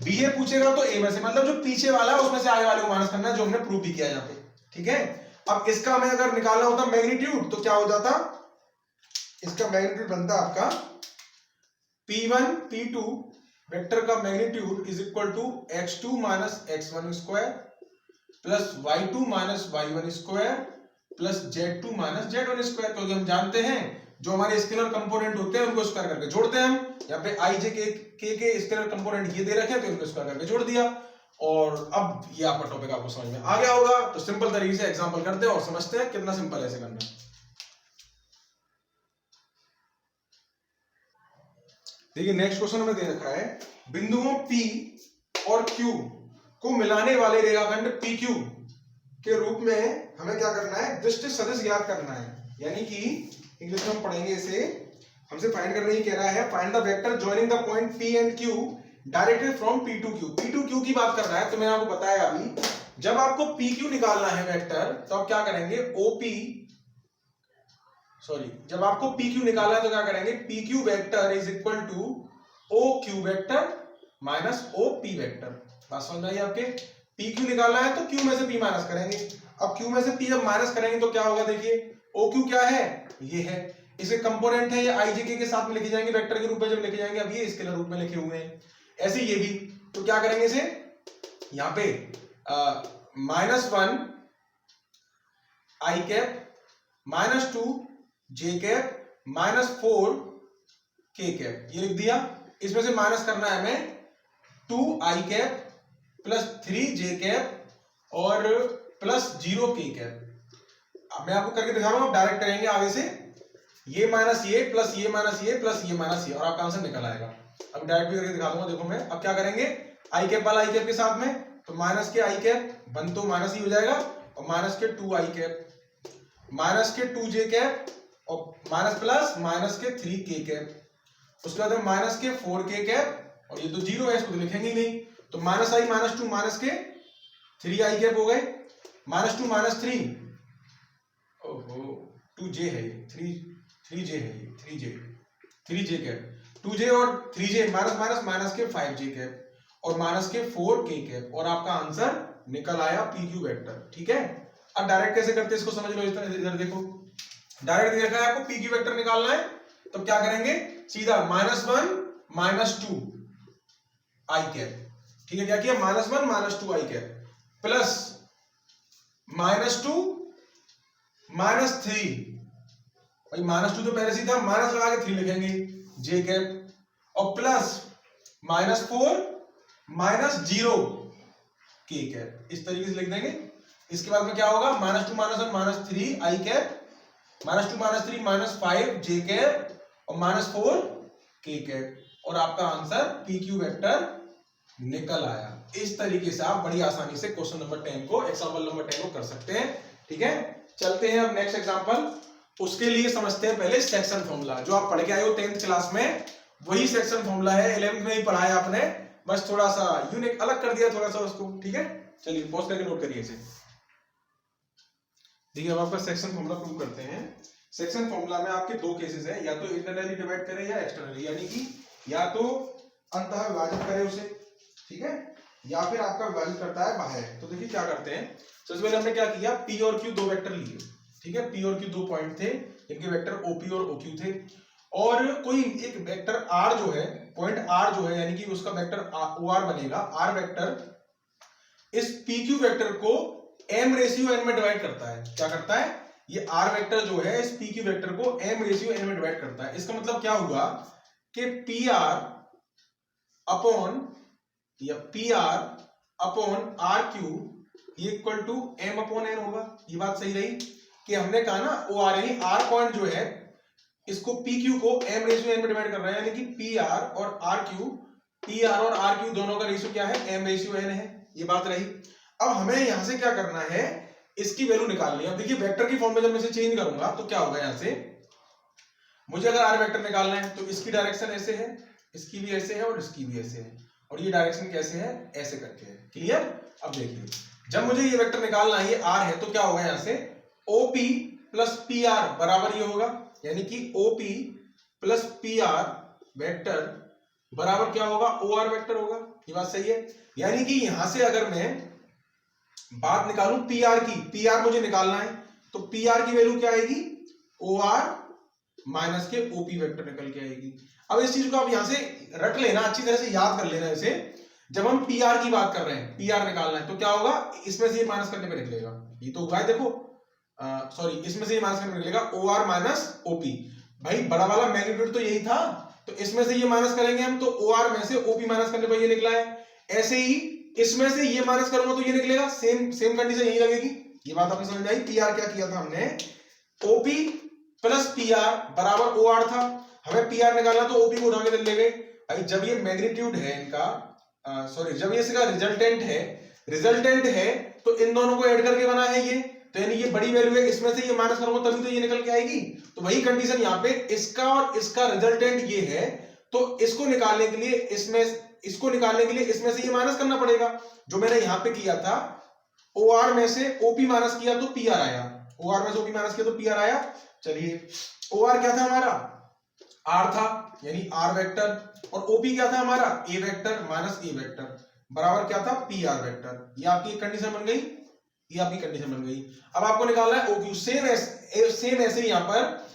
Speaker 2: बी ए पूछेगा तो ए में से, मतलब जो पीछे वाला है उसमें से आगे वाले को माइनस करना है, जो हमने प्रूव भी किया यहाँ पे। ठीक है, अब इसका हमें अगर निकालना होता मैग्नीट्यूड तो क्या हो जाता, इसका मैग्नीट्यूड बनता आपका P1 P2 वेक्टर का magnitude is equal to x2 minus x1 square plus y2 minus y1 square plus z2 minus z1 square, क्योंकि हम जानते हैं जो हमारे स्केलर कंपोनेंट होते हैं उनको स्क्वायर करके जोड़ते हैं हम। यहाँ पे i j के स्केलर कंपोनेंट ये दे रखे हैं तो इनको स्क्वायर करके जोड़ दिया, और अब ये आपका टॉपिक आपको समझ में आ गया होगा। तो सिंपल तरीके से एग्जांपल करते हैं और समझते हैं कितना सिंपल ऐसे करना। देखिए नेक्स्ट क्वेश्चन हमें दे रखा है, बिंदुओं P और Q को मिलाने वाले रेखाखंड PQ के रूप में हमें क्या करना है, दृष्टि सदिश ज्ञात करना है। यानी कि इंग्लिश में हम पढ़ेंगे इसे, हमसे फाइंड करने ही कह रहा है, find the vector joining the point P and Q directed from P to Q। P to Q की बात कर रहा है, तो मैंने आपको बताया अभी, जब आपको PQ निकालना है वेक्टर तो आप क्या करेंगे, जब आपको PQ निकालना है तो क्या करेंगे, PQ vector is equal to OQ vector minus OP vector. बात समझ में आई आपके? PQ निकालना है तो Q में से P माइनस करेंगे। अब Q में से P जब माइनस करेंगे तो क्या होगा, देखिए OQ क्या है, ये है, इसके कंपोनेंट है, ये IJK के साथ में लिखे जाएंगे वेक्टर के रूप में जब लिखे जाएंगे, अब ये स्केलर रूप में लिखे हुए हैं। ऐसे ये भी, तो क्या करेंगे इसे, यहाँ पे -1 I cap -2 J cap -4 K cap, ये लिख दिया। इसमें से माइनस करना है हमें 2 I cap plus 3 J cap और प्लस 0 K कैप। अब मैं आपको करके दिखा रहा हूं, आप डायरेक्ट करेंगे आगे से, ये माइनस ये प्लस ये माइनस ये प्लस ये माइनस ये, और आपका आंसर निकल आएगा। अब डायरेक्ट भी करके दिखा दूंगा, देखो मैं अब क्या करेंगे, आई कैप वाला आई कैप के साथ में, तो माइनस के आई कैप बन तो माइनस ही हो जाएगा, और minus K 2 I cap, minus K 2 J cap और माइनस प्लस माइनस के 3 K कैप, उसके बाद माइनस के 4 K कैप, और ये तो जीरो है इसको तो लिखेंगे ही नहीं, तो माइनस आई माइनस 2 माइनस के 3 आई कैप हो गए, -2 -3, ओहो 2J है ये, 3J है ये, 3J कैप, 2J और 3J माइनस माइनस माइनस के 5J कैप और माइनस के 4K कैप, और आपका आंसर निकल आया PQ वेक्टर। ठीक है, अब डायरेक्ट कैसे करते हैं इसको समझ लो। इधर देखो, डायरेक्ट देखा है आपको PQ वेक्टर निकालना है, तो क्या करेंगे, सीधा -1 -2 I कैप, ठीक है, क्या किया, -1 -2 I कैप प्लस -2 -3, भाई -2 तो पहले सीधा माइनस लगा के 3 लिखेंगे J कैप, और प्लस -4 -0 K कैप, इस तरीके से लिख देंगे। इसके बाद में क्या होगा, -2 -1 -3 I कैप, -2 -3 -5 J कैप और -4 K कैप, और आपका आंसर PQ वेक्टर निकल आया। इस तरीके से आप बड़ी आसानी से क्वेश्चन नंबर 10 को, एग्जांपल नंबर 10 को कर सकते हैं। ठीक है, चलते हैं अब नेक्स्ट एग्जांपल। उसके लिए समझते हैं पहले सेक्शन फॉर्मूला, जो आप पढ़ के आए हो 10th क्लास में, वही सेक्शन फॉर्मूला है, 11th में ही पढ़ाया आपने, बस थोड़ा सा यूनिक अलग कर दिया थोड़ा सा उसको। ठीक है, चलिए पॉज करके नोट करिए इसे। देखिए अब आपका सेक्शन फॉर्मूला प्रूव करते हैं। सेक्शन फॉर्मूला में आपके दो केसेस हैं, या तो इंटरनली डिवाइड करें या एक्सटर्नली, यानी कि या तो अंतः विभाजित करें उसे, ठीक है, या फिर आपका विभाजित करता है बाहर। तो देखिए क्या करते हैं, सबसे पहले हमने क्या किया, P और Q दो वेक्टर लिए, ठीक है, P और Q दो पॉइंट थे, इनके वेक्टर OP और OQ थे, और कोई एक वेक्टर R जो है, पॉइंट R जो है, यानी कि उसका वेक्टर OR बनेगा। R वेक्टर इस PQ वेक्टर को m/n में डिवाइड करता है। क्या करता है, ये R वेक्टर जो है इस PQ वेक्टर को m/n में डिवाइड करता है। इसका मतलब क्या हुआ कि PR अपॉन RQ ये इक्वल टू m/n होगा। ये बात सही रही कि हमने कहा ना OR यानी R पॉइंट जो है इसको PQ को m/n में डिवाइड कर रहा है, यानी कि PR और RQ पी आर और आर क्यू दोनों का रेशियो क्या है, एम रेशियो एन है, ये बात रही। अब हमें यहां से क्या करना है, इसकी वैल्यू निकालनी है। अब देखिए वेक्टर की फॉर्म में जब मैं इसे चेंज करूंगा तो क्या होगा, यहां से मुझे अगर आर वेक्टर निकालना है तो इसकी डायरेक्शन ऐसे है, इसकी भी ऐसे है और इसकी भी ऐसे है, और ये डायरेक्शन कैसे है, ऐसे करके है। क्लियर। अब देखिए जब मुझे ये वेक्टर निकालना है, ये आर है, तो क्या होगा यहां से ओपी प्लस पी आर बराबर ये होगा, यानी कि OP plus P r vector बराबर क्या होगा, ओ आर वेक्टर होगा। ये बात सही है। यानी कि यहां से अगर मैं बात निकालूं पी आर की, पी आर मुझे निकालना है, तो पी आर की वैल्यू क्या आएगी, ओ आर माइनस के ओपी वेक्टर निकल के आएगी। अब इस चीज को आप यहां से रट लेना, अच्छी तरह से याद कर लेना इसे। जब हम पी आर की बात कर रहे हैं, पी आर निकालना है, तो क्या होगा, इसमें से ये माइनस करने पे निकलेगा, ये तो हुआ है देखो, सॉरी इसमें से ये माइनस करने पे निकलेगा ओ आर माइनस ओपी। भाई बड़ा वाला मैग्नीट्यूड तो यही था, तो इसमें से ये माइनस करेंगे हम, तो ओ आर में से ओपी माइनस करने पर ये निकला है। ऐसे ही इसमें से ये माइनस करूंगा तो ये निकलेगा, सेम कंडीशन यही लगेगी। ये बात आपने समझ में आई। पी आर क्या किया था हमने, ओपी प्लस पी आर बराबर ओ आर था, हमें पी आर निकालना तो ओपी को उठा के ले गए। भाई जब ये मैग्नीट्यूड है इनका, सॉरी जब ये इसका रिजल्टेंट है तो इन दोनों को ऐड करके बना है ये, तो यानी ये बड़ी वैल्यू है, इसमें से ये माइनस करूंगा तभी तो ये निकल के आएगी। तो वही कंडीशन यहाँ पे, इसका और इसका रिजल्टेंट ये है, तो इसको निकालने के लिए इसमें से ये माइनस करना पड़ेगा, जो मैंने यहाँ पे किया था। ओ आर में से ओपी माइनस किया तो पी आर आया, ओ आर में से ओपी माइनस किया तो पी आर आया। चलिए ओ आर क्या था हमारा, आर था, यानी आर वेक्टर, और ओपी क्या था हमारा, ए वेक्टर माइनस ए वेक्टर बराबर क्या था, पी आर वेक्टर। ये आपकी एक कंडीशन बन गई, ये आपकी कंडीशन बन गई। अब आपको निकालना है ओ क्यू। सेम ऐसे यहाँ पर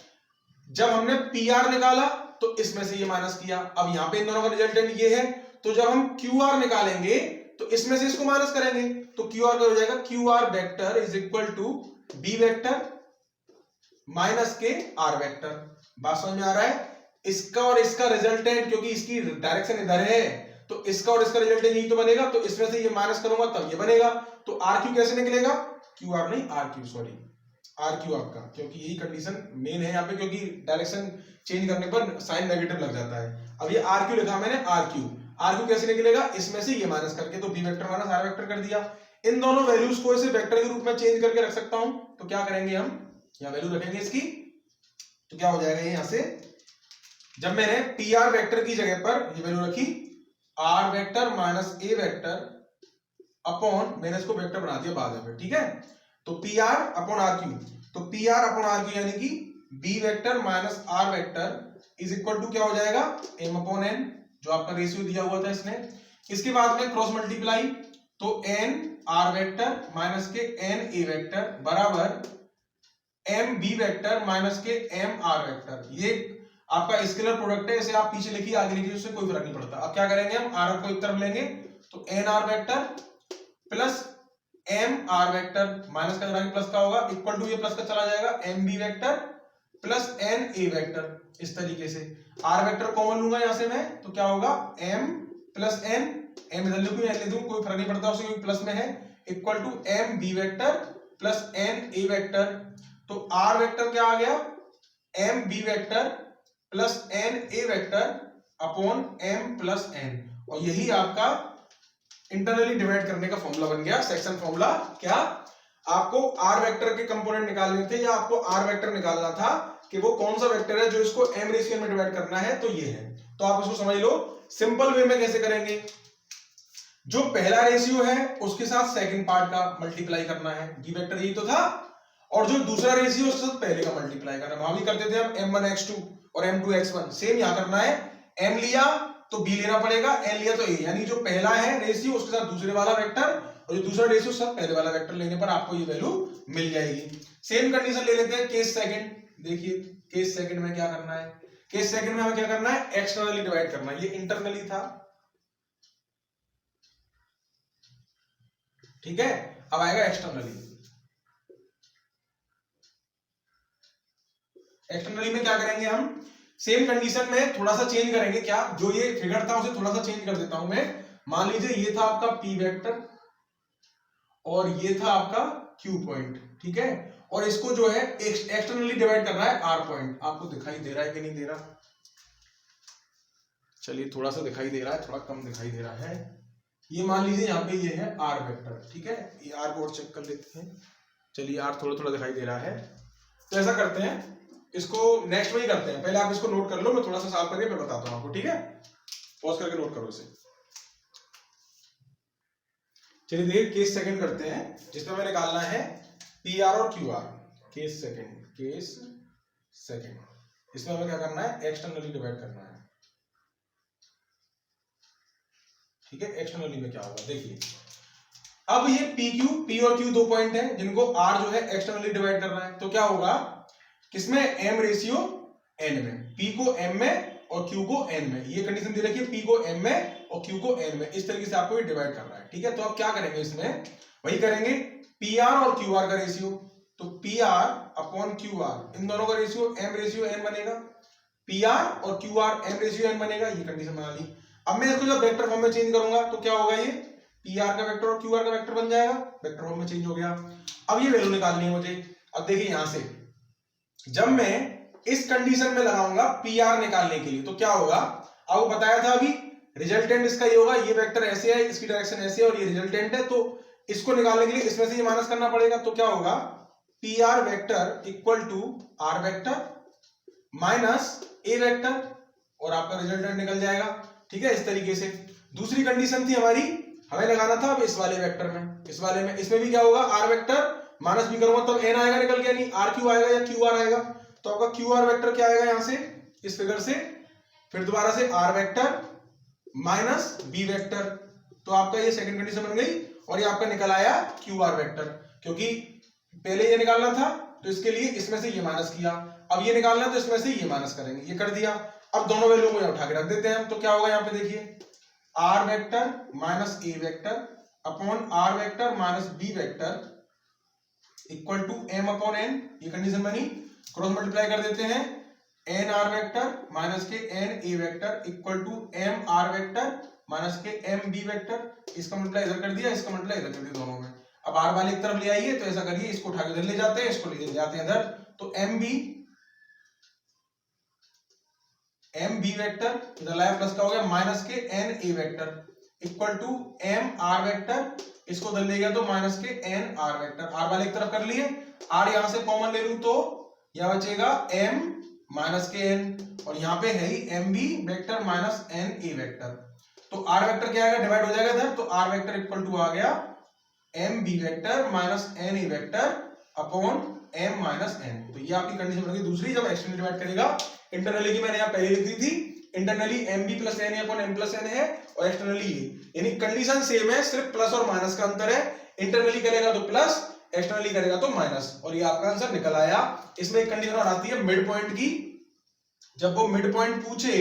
Speaker 2: जब हमने पी आर निकाला तो इसमें से ये माइनस किया, अब यहाँ पे इन दोनों का रिजल्टेंट ये है, तो जब हम क्यू आर निकालेंगे तो इसमें से इसको माइनस करेंगे, तो क्यू आर का हो जाएगा q r vector is equal to b vector minus k r vector. बात समझ में आ रहा है। इसका और इसका रिजल्टेंट, क्योंकि इसकी डायरेक्शन इधर है, तो इसका और इसका रिजल्टेंट यही तो बनेगा, तो इसमें से ये माइनस करूंगा तब ये बनेगा। तो आर क्यू कैसे निकलेगा, क्यू आर नहीं r q, sorry r q आपका, क्योंकि यही कंडीशन मेन है यहाँ पे, क्योंकि डायरेक्शन चेंज करने पर साइन नेगेटिव लग जाता है। अब ये आर क्यू लिखा मैंने, आर क्यू कैसे निकलेगा, इसमें से ये माइनस करके, तो b vector minus are vector कर दिया। इन दोनों वैल्यूज को इसे वेक्टर के रूप में चेंज करके रख सकता हूं, तो क्या करेंगे हम, यहाँ वैल्यू रखेंगे इसकी, तो क्या हो जाएगा ये, यहां से जब मैंने पी आर वेक्टर की जगह पर ये वैल्यू रखी r vector minus a vector upon, मैंने इसको वेक्टर बना दिया बाद में, ठीक है, तो P R upon R Q, तो P R upon R Q यानी कि B vector minus are vector is equal to क्या हो जाएगा, एम अपॉन एन, जो आपका रेशियो दिया हुआ था इसने। इसके बाद में क्रॉस मल्टीप्लाई, तो n r vector minus k n ए वेक्टर बराबर M B vector minus k M r vector. ये आपका स्केलर प्रोडक्ट है, इसे आप पीछे लिखिए आगे लिखिए, उससे कोई फर्क नहीं पड़ता। अब क्या करेंगे हम, आर को एक तरफ लेंगे, तो n r vector plus m r vector minus का प्लस का होगा, इक्वल टू ये प्लस का चला जाएगा m B vector plus n ए वेक्टर। इस तरीके से आर वेक्टर कॉमन लूंगा यहां से मैं, तो क्या होगा एम प्लस एन, एम इधर लिखूं या ले दूं कोई फर्क नहीं पड़ता उसे, क्योंकि प्लस में है, equal to m B vector plus n A vector. तो आर वेक्टर क्या आ गया, M B vector plus n ए vector upon m plus n, और यही आपका इंटरनली डिवाइड करने का फॉर्मूला बन गया, सेक्शन फॉर्मूला। क्या आपको आर वेक्टर के कंपोनेंट निकालने थे, या आपको आर वेक्टर निकालना था कि वो कौन सा वेक्टर है जो इसको एम रेशियो में डिवाइड करना है, तो ये है। तो आप इसको समझ लो सिंपल वे में कैसे करेंगे, जो पहला रेशियो है उसके साथ सेकंड पार्ट का मल्टीप्लाई करना है, बी वेक्टर यही तो था, और जो दूसरा रेशियो उसके साथ पहले का मल्टीप्लाई करना। वहां भी करते थे हम m1x2 और m2x1, सेम यहां करना है, m लिया तो b लेना पड़ेगा, n लिया तो a, यानी जो पहला है रेशियो उसके साथ दूसरे वाला वेक्टर, और जो दूसरा रेशियो उसके साथ पहले वाला वेक्टर लेने पर आपको ये वैल्यू मिल जाएगी। सेम कंडीशन ले लेते हैं केस सेकंड। देखिए केस सेकंड में क्या करना है, केस सेकंड में हमें क्या करना है, एक्सटर्नली डिवाइड करना है, ये इंटरनली था, ठीक है, अब आएगा एक्सटर्नली। एक्सटर्नली में क्या करेंगे हम, सेम कंडीशन में थोड़ा सा चेंज करेंगे। क्या, जो ये फिगर था उसे थोड़ा सा चेंज कर देता हूं मैं। मान लीजिए ये था आपका P वेक्टर और ये था आपका Q पॉइंट, ठीक है, और इसको जो है एक्सटर्नली डिवाइड कर रहा है R पॉइंट। आपको दिखाई दे रहा है कि नहीं दे रहा, चलिए थोड़ा सा दिखाई दे रहा है, थोड़ा कम दिखाई दे रहा है। ये मान लीजिए यहाँ पे ये है आर वेक्टर, ठीक है, ये आर को और चेक कर लेते हैं। चलिए आर थोड़ा थोड़ा दिखाई दे रहा है। तो ऐसा करते हैं, इसको नेक्स्ट में ही करते हैं, पहले आप इसको नोट कर लो, मैं थोड़ा सा सॉल्व करके मैं बताता हूँ आपको, ठीक है। पॉज करके नोट करो इसे। चलिए देखिए केस सेकंड करते हैं, जिसमें हमें निकालना है पी आर और क्यू आर। केस सेकंड इसमें हमें क्या करना है, एक्सटर्नली डिवाइड करना है, ठीक है। एक्सटर्नली में क्या होगा देखिए, अब ये पी और क्यू दो पॉइंट है जिनको आर जो है एक्सटर्नली डिवाइड करना है, तो क्या होगा किसमें, एम रेशियो एन में, पी को एम में और क्यू को एन में। ये कंडीशन दे रखी है, पी को एम में और क्यू को एन में, इस तरीके से आपको ये डिवाइड करना है, ठीक है। तो अब क्या करेंगे, इसमें वही करेंगे, पी आर और क्यू आर का रेशियो, तो P R upon Q R, इन दोनों का रेशियो एम रेशियो एन बनेगा, पी आर और Q R M ratio N बनेगा, ये कंडीशन बना ली। अब मैं इसको जब वेक्टर फॉर्म में चेंज करूंगा तो क्या होगा, ये पी आर का वेक्टर और क्यू आर का वेक्टर बन जाएगा, वेक्टर फॉर्म में चेंज हो गया। अब ये वैल्यू निकालनी है मुझे। अब देखिए यहां से जब मैं इस कंडीशन में लगाऊंगा पी आर निकालने के लिए, तो क्या होगा, आपको बताया था अभी, रिजल्टेंट इसका ये होगा, ये वेक्टर ऐसे है, इसकी डायरेक्शन ऐसे है और ये रिजल्टेंट है, तो इसको निकालने के लिए इसमें से ये माइनस करना पड़ेगा। तो क्या होगा, p r vector equal to r vector minus a vector, और आपका रिजल्टेंट निकल जाएगा, ठीक है, इस तरीके से। दूसरी कंडीशन थी हमारी, हमें लगाना था अब इस वाले वेक्टर में, इस वाले में, इसमें भी क्या होगा, आर वेक्टर माइनस भी करूंगा तब एन आएगा, निकल गया, नहीं आर क्यू आएगा या क्यू आर आएगा, तो आपका क्यू आर वेक्टर क्या आएगा यहां से, इस फिगर से, फिर दोबारा से r vector minus b vector, तो आपका ये सेकंड कंडीशन बन गई, और ये आपका निकल आया क्यू आर वेक्टर, क्योंकि पहले ये निकालना था तो इसके लिए इसमें से ये माइनस किया, अब ये निकालना तो इसमें से ये माइनस करेंगे, ये कर दिया। अब दोनों वैल्यू को उठा के रख देते हैं हम, तो क्या होगा यहाँ पे देखिए, r vector minus a vector upon r vector minus b vector equal to M upon n, ये कंडीशन बनी। क्रॉस मल्टीप्लाई कर देते हैं, n r vector minus k n A vector equal to m r vector minus k m B vector, इसका मल्टीप्लाई इधर कर दिया, इसका मल्टीप्लाई इधर कर दिया दोनों में। अब आर वाले एक तरफ ले आइए, तो ऐसा करिए, इसको उठा के इधर ले जाते हैं, इसको ले जाते हैं इधर, तो एम बी वेक्टर इधर लाया, प्लस का हो गया minus k n A vector equal to m r vector, इसको इधर ले गया तो minus k N r vector, are वाले एक तरफ कर लिए, आर यहां से कॉमन ले लूं तो यहां बचेगा एम माइनस के एन, और यहां पे है ही M B vector minus N A vector, तो आर वेक्टर क्या आएगा, डिवाइड हो जाएगा इधर, तो आर वेक्टर इक्वल टू आ गया M B vector minus N A vector upon M minus N. तो ये आपकी कंडीशन बन गई दूसरी, जब एक्सटर्नली डिवाइड करेगा। इंटरनली की मैंने यहाँ पहले लिख दी थी, internally m b plus n upon m plus n है, और एक्सटर्नली ये, यानी कंडीशन सेम है, सिर्फ प्लस और माइनस का अंतर है, इंटरनली करेगा तो प्लस, एक्सटर्नली करेगा तो माइनस, और ये आपका आंसर निकल आया। इसमें एक कंडीशन और आती है मिड पॉइंट की, जब वो मिड पॉइंट पूछे,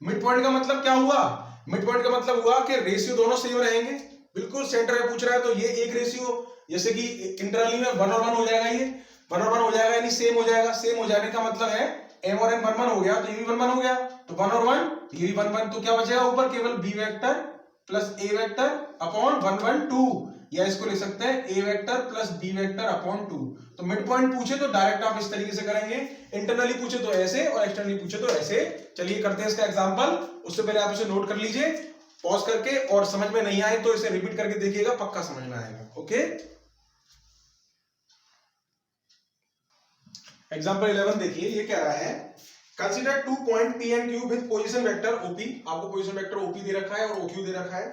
Speaker 2: मिड पॉइंट का मतलब क्या हुआ, मिड पॉइंट का मतलब हुआ कि रेशियो दोनों सेम रहेंगे, बिल्कुल सेंटर में पूछ रहा है तो ये एक रेशियो, जैसे कि इंटरनली में 1 और 1 हो जाएगा, ये 1 और 1 हो जाएगा, यानी सेम हो जाएगा, सेम हो जाने का मतलब है m और n 1 1 हो गया, तो ये भी 1 1 हो गया, तो 1 और 1 ये भी 1 1, तो क्या बचेगा ऊपर, केवल b vector plus a vector upon 1 1 2, या इसको लिख सकते हैं a vector plus b vector upon 2। तो मिड पॉइंट पूछे तो डायरेक्ट आप इस तरीके से करेंगे, इंटरनली पूछे तो ऐसे और एक्सटर्नली पूछे तो ऐसे। चलिए करते हैं इसका एग्जांपल, उससे पहले आप इसे नोट कर लीजिए पॉज करके, और समझ में नहीं आए तो इसे रिपीट करके देखिएगा, पक्का समझ में आएगा। ओके, एग्जांपल 11 देखिए, ये कह रहा है consider 2 point P and Q with position vector OP, आपको पोजीशन वेक्टर OP दे रखा है और OQ दे रखा है,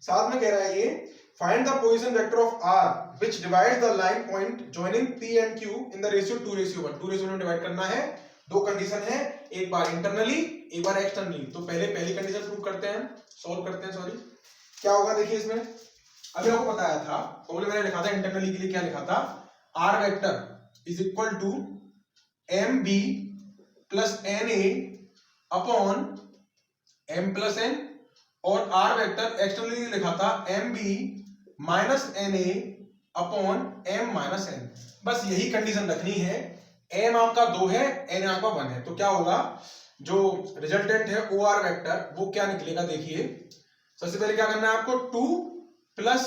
Speaker 2: साथ में कह रहा है ये find the position vector of R which divides the line point joining P and Q in the ratio 2:1, 2:1 में डिवाइड करना है। दो कंडीशन है, एक बार इंटरनली एक बार एक्सटर्नली, तो पहले पहली कंडीशन प्रूव करते हैं, सॉल्व करते हैं, सॉरी क्या होगा देखिए इसमें, अभी आपको बताया था, फॉर्मूले मैंने लिखा था इंटरनली के लिए, क्या लिखा था, R vector is equal to m b plus n a upon m plus n, और आर वेक्टर एक्सटर्नली लिखा था m b minus N a upon M minus n. बस यही कंडीशन रखनी है, एम आपका 2 है, एन आपका 1 है, तो क्या होगा, जो रिजल्टेंट है ओ आर वेक्टर वो क्या निकलेगा, देखिए सबसे पहले क्या करना है आपको, 2 प्लस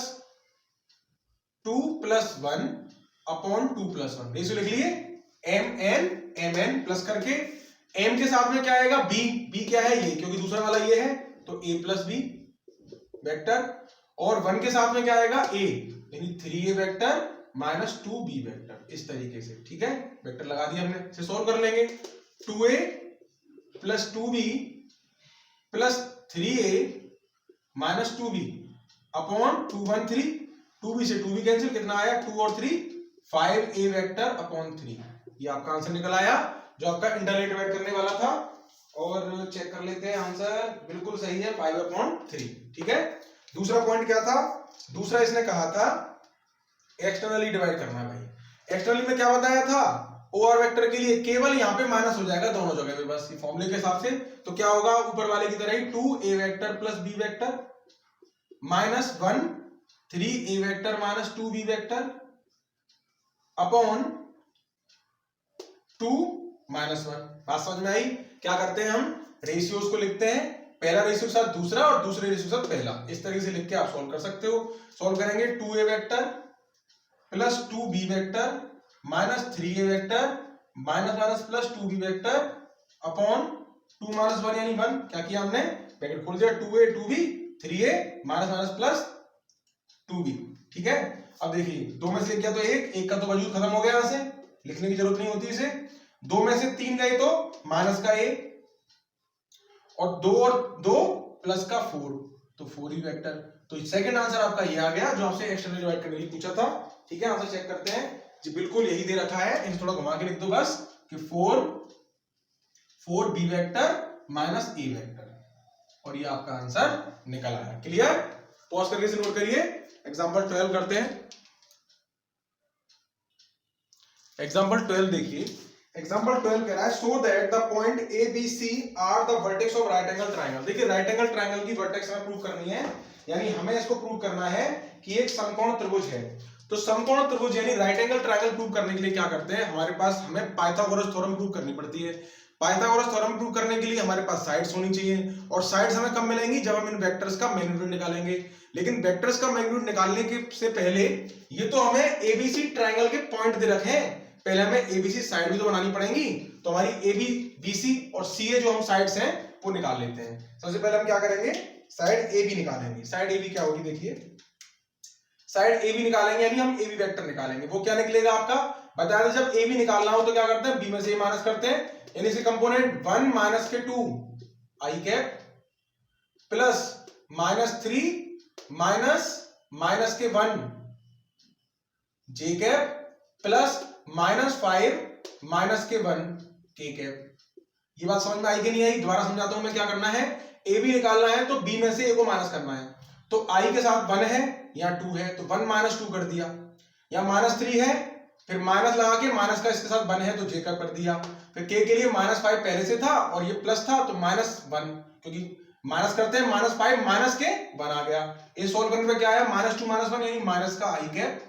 Speaker 2: 1 अपॉन 2 प्लस 1, रेशियो लिख लिए एम एन प्लस करके m के साथ में क्या आएगा b क्या है ये, क्योंकि दूसरा वाला ये है तो a प्लस बी वेक्टर, और 1 के साथ में क्या आएगा a, यानी 3a vector minus 2b vector, इस तरीके से। ठीक है, वेक्टर लगा दिया हमने, इसे सोल्व कर लेंगे। 2a plus 2b plus 3a minus 2b upon 2 1 3, 2b से 2b कैंसिल, कितना आया 2 और 3 5a वेक्टर अपॉन 3। ये आपका आंसर निकल आया जो आपका इंटरनेट डिवाइड करने वाला था। और चेक कर लेते हैं, आंसर बिल्कुल सही है 5 अपॉन 3। ठीक है, दूसरा पॉइंट क्या था, दूसरा इसने कहा था एक्सटर्नली डिवाइड करना है भाई। एक्सटर्नली में क्या बताया था, ओआर वेक्टर के लिए केवल यहाँ पे माइनस हो जाएगा दोनों जगह पे, बस ये फॉर्मूले के हिसाब से। तो क्या होगा, ऊपर वाले की तरह ही 2a vector plus b vector minus 1 3a vector minus 2b vector upon 2 minus 1। बात समझ में आई? क्या करते हैं हम, रेशियोज को लिखते हैं, पहला रेशियो के साथ दूसरा और दूसरे रेशियो के साथ पहला, इस तरीके से लिख के आप सॉल्व कर सकते हो। सॉल्व करेंगे 2a vector plus 2b vector minus 3a vector minus minus plus 2b vector upon 2 minus 1 यानी 1। क्या किया हमने, ब्रैकेट खोल दिया, 2a 2b 3a minus minus plus 2b। ठीक है, अब देखिए 2 में से एक गया तो एक का तो वजूद खत्म हो गया, यहां से लिखने की जरूरत नहीं होती इसे। 2 में से 3 गए तो माइनस का a, और 2 प्लस का 4, तो 4 ही वेक्टर। तो सेकंड आंसर आपका ये आ गया जो आपसे एक्सटर्नल डिवाइड करने के लिए पूछा था। ठीक है, आंसर चेक करते हैं जी, बिल्कुल यही दे रखा है, इसे थोड़ा घुमा के लिख दो बस कि 4 b vector minus a vector, और ये आपका आंसर निकल आया। क्लियर? पॉज करके इसे नोट करिए। एग्जांपल 12 करते हैं। एग्जांपल 12 देखिए, एग्जांपल 12 कह रहा है so that the point A B C are the vertex of right angle triangle. देखिए राइट एंगल ट्रायंगल की वर्टेक्स हमें प्रूव करनी है, यानी हमें इसको प्रूव करना है कि एक समकोण त्रिभुज है। तो समकोण त्रिभुज यानी राइट एंगल ट्रायंगल प्रूव करने के लिए क्या करते हैं, हमारे पास हमें पाइथागोरस थ्योरम प्रूव करनी पड़ती है। पाइथागोरस थ्योरम प्रूव करने के लिए हमारे पास साइड्स होनी चाहिए, और साइड्स हमें कब मिलेंगी, जब हम इन वेक्टर्स का मैग्नीट्यूड निकालेंगे। लेकिन वेक्टर्स का मैग्नीट्यूड निकालने के से पहले ये तो हमें एबीसी ट्रायंगल के पॉइंट दे रखे हैं, पहले हमें एबीसी साइड भी तो बनानी पड़ेंगी। तो हमारी एबी बीसी और सीए जो हम साइड्स हैं वो निकाल लेते हैं। सबसे पहले हम क्या करेंगे, साइड ए बी निकालेंगे। साइड ए बी क्या होगी, देखिए साइड ए बी निकालेंगे यानी हम ए बी वेक्टर निकालेंगे। वो क्या निकलेगा आपका, बताया था जब ए बी निकालना हो तो क्या करते हैं, बी में से ए माइनस करते हैं, यानी से component 1 minus K 2 I cap plus minus 3 minus minus K 1 J cap plus minus 5 minus K 1 के कैप। ये बात समझ में आई कि नहीं आई? दोबारा समझाता हूं मैं। क्या करना है, ए बी निकालना है तो बी में से ए को माइनस करना है। तो आई के साथ 1 है, यहाँ 2 है, तो 1 माइनस 2 कर दिया। यहाँ माइनस 3 है, फिर माइनस लगा के माइनस का इसके साथ 1 है तो जे का कर दिया। फिर के लिए माइनस 5 पहले से था और ये प्लस था तो माइनस 1, क्योंकि माइनस करते हैं माइनस 5 माइनस के 1 आ गया। ये सोल्व करने पे क्या आया, माइनस 2 माइनस 1 यानी माइनस का आई कैप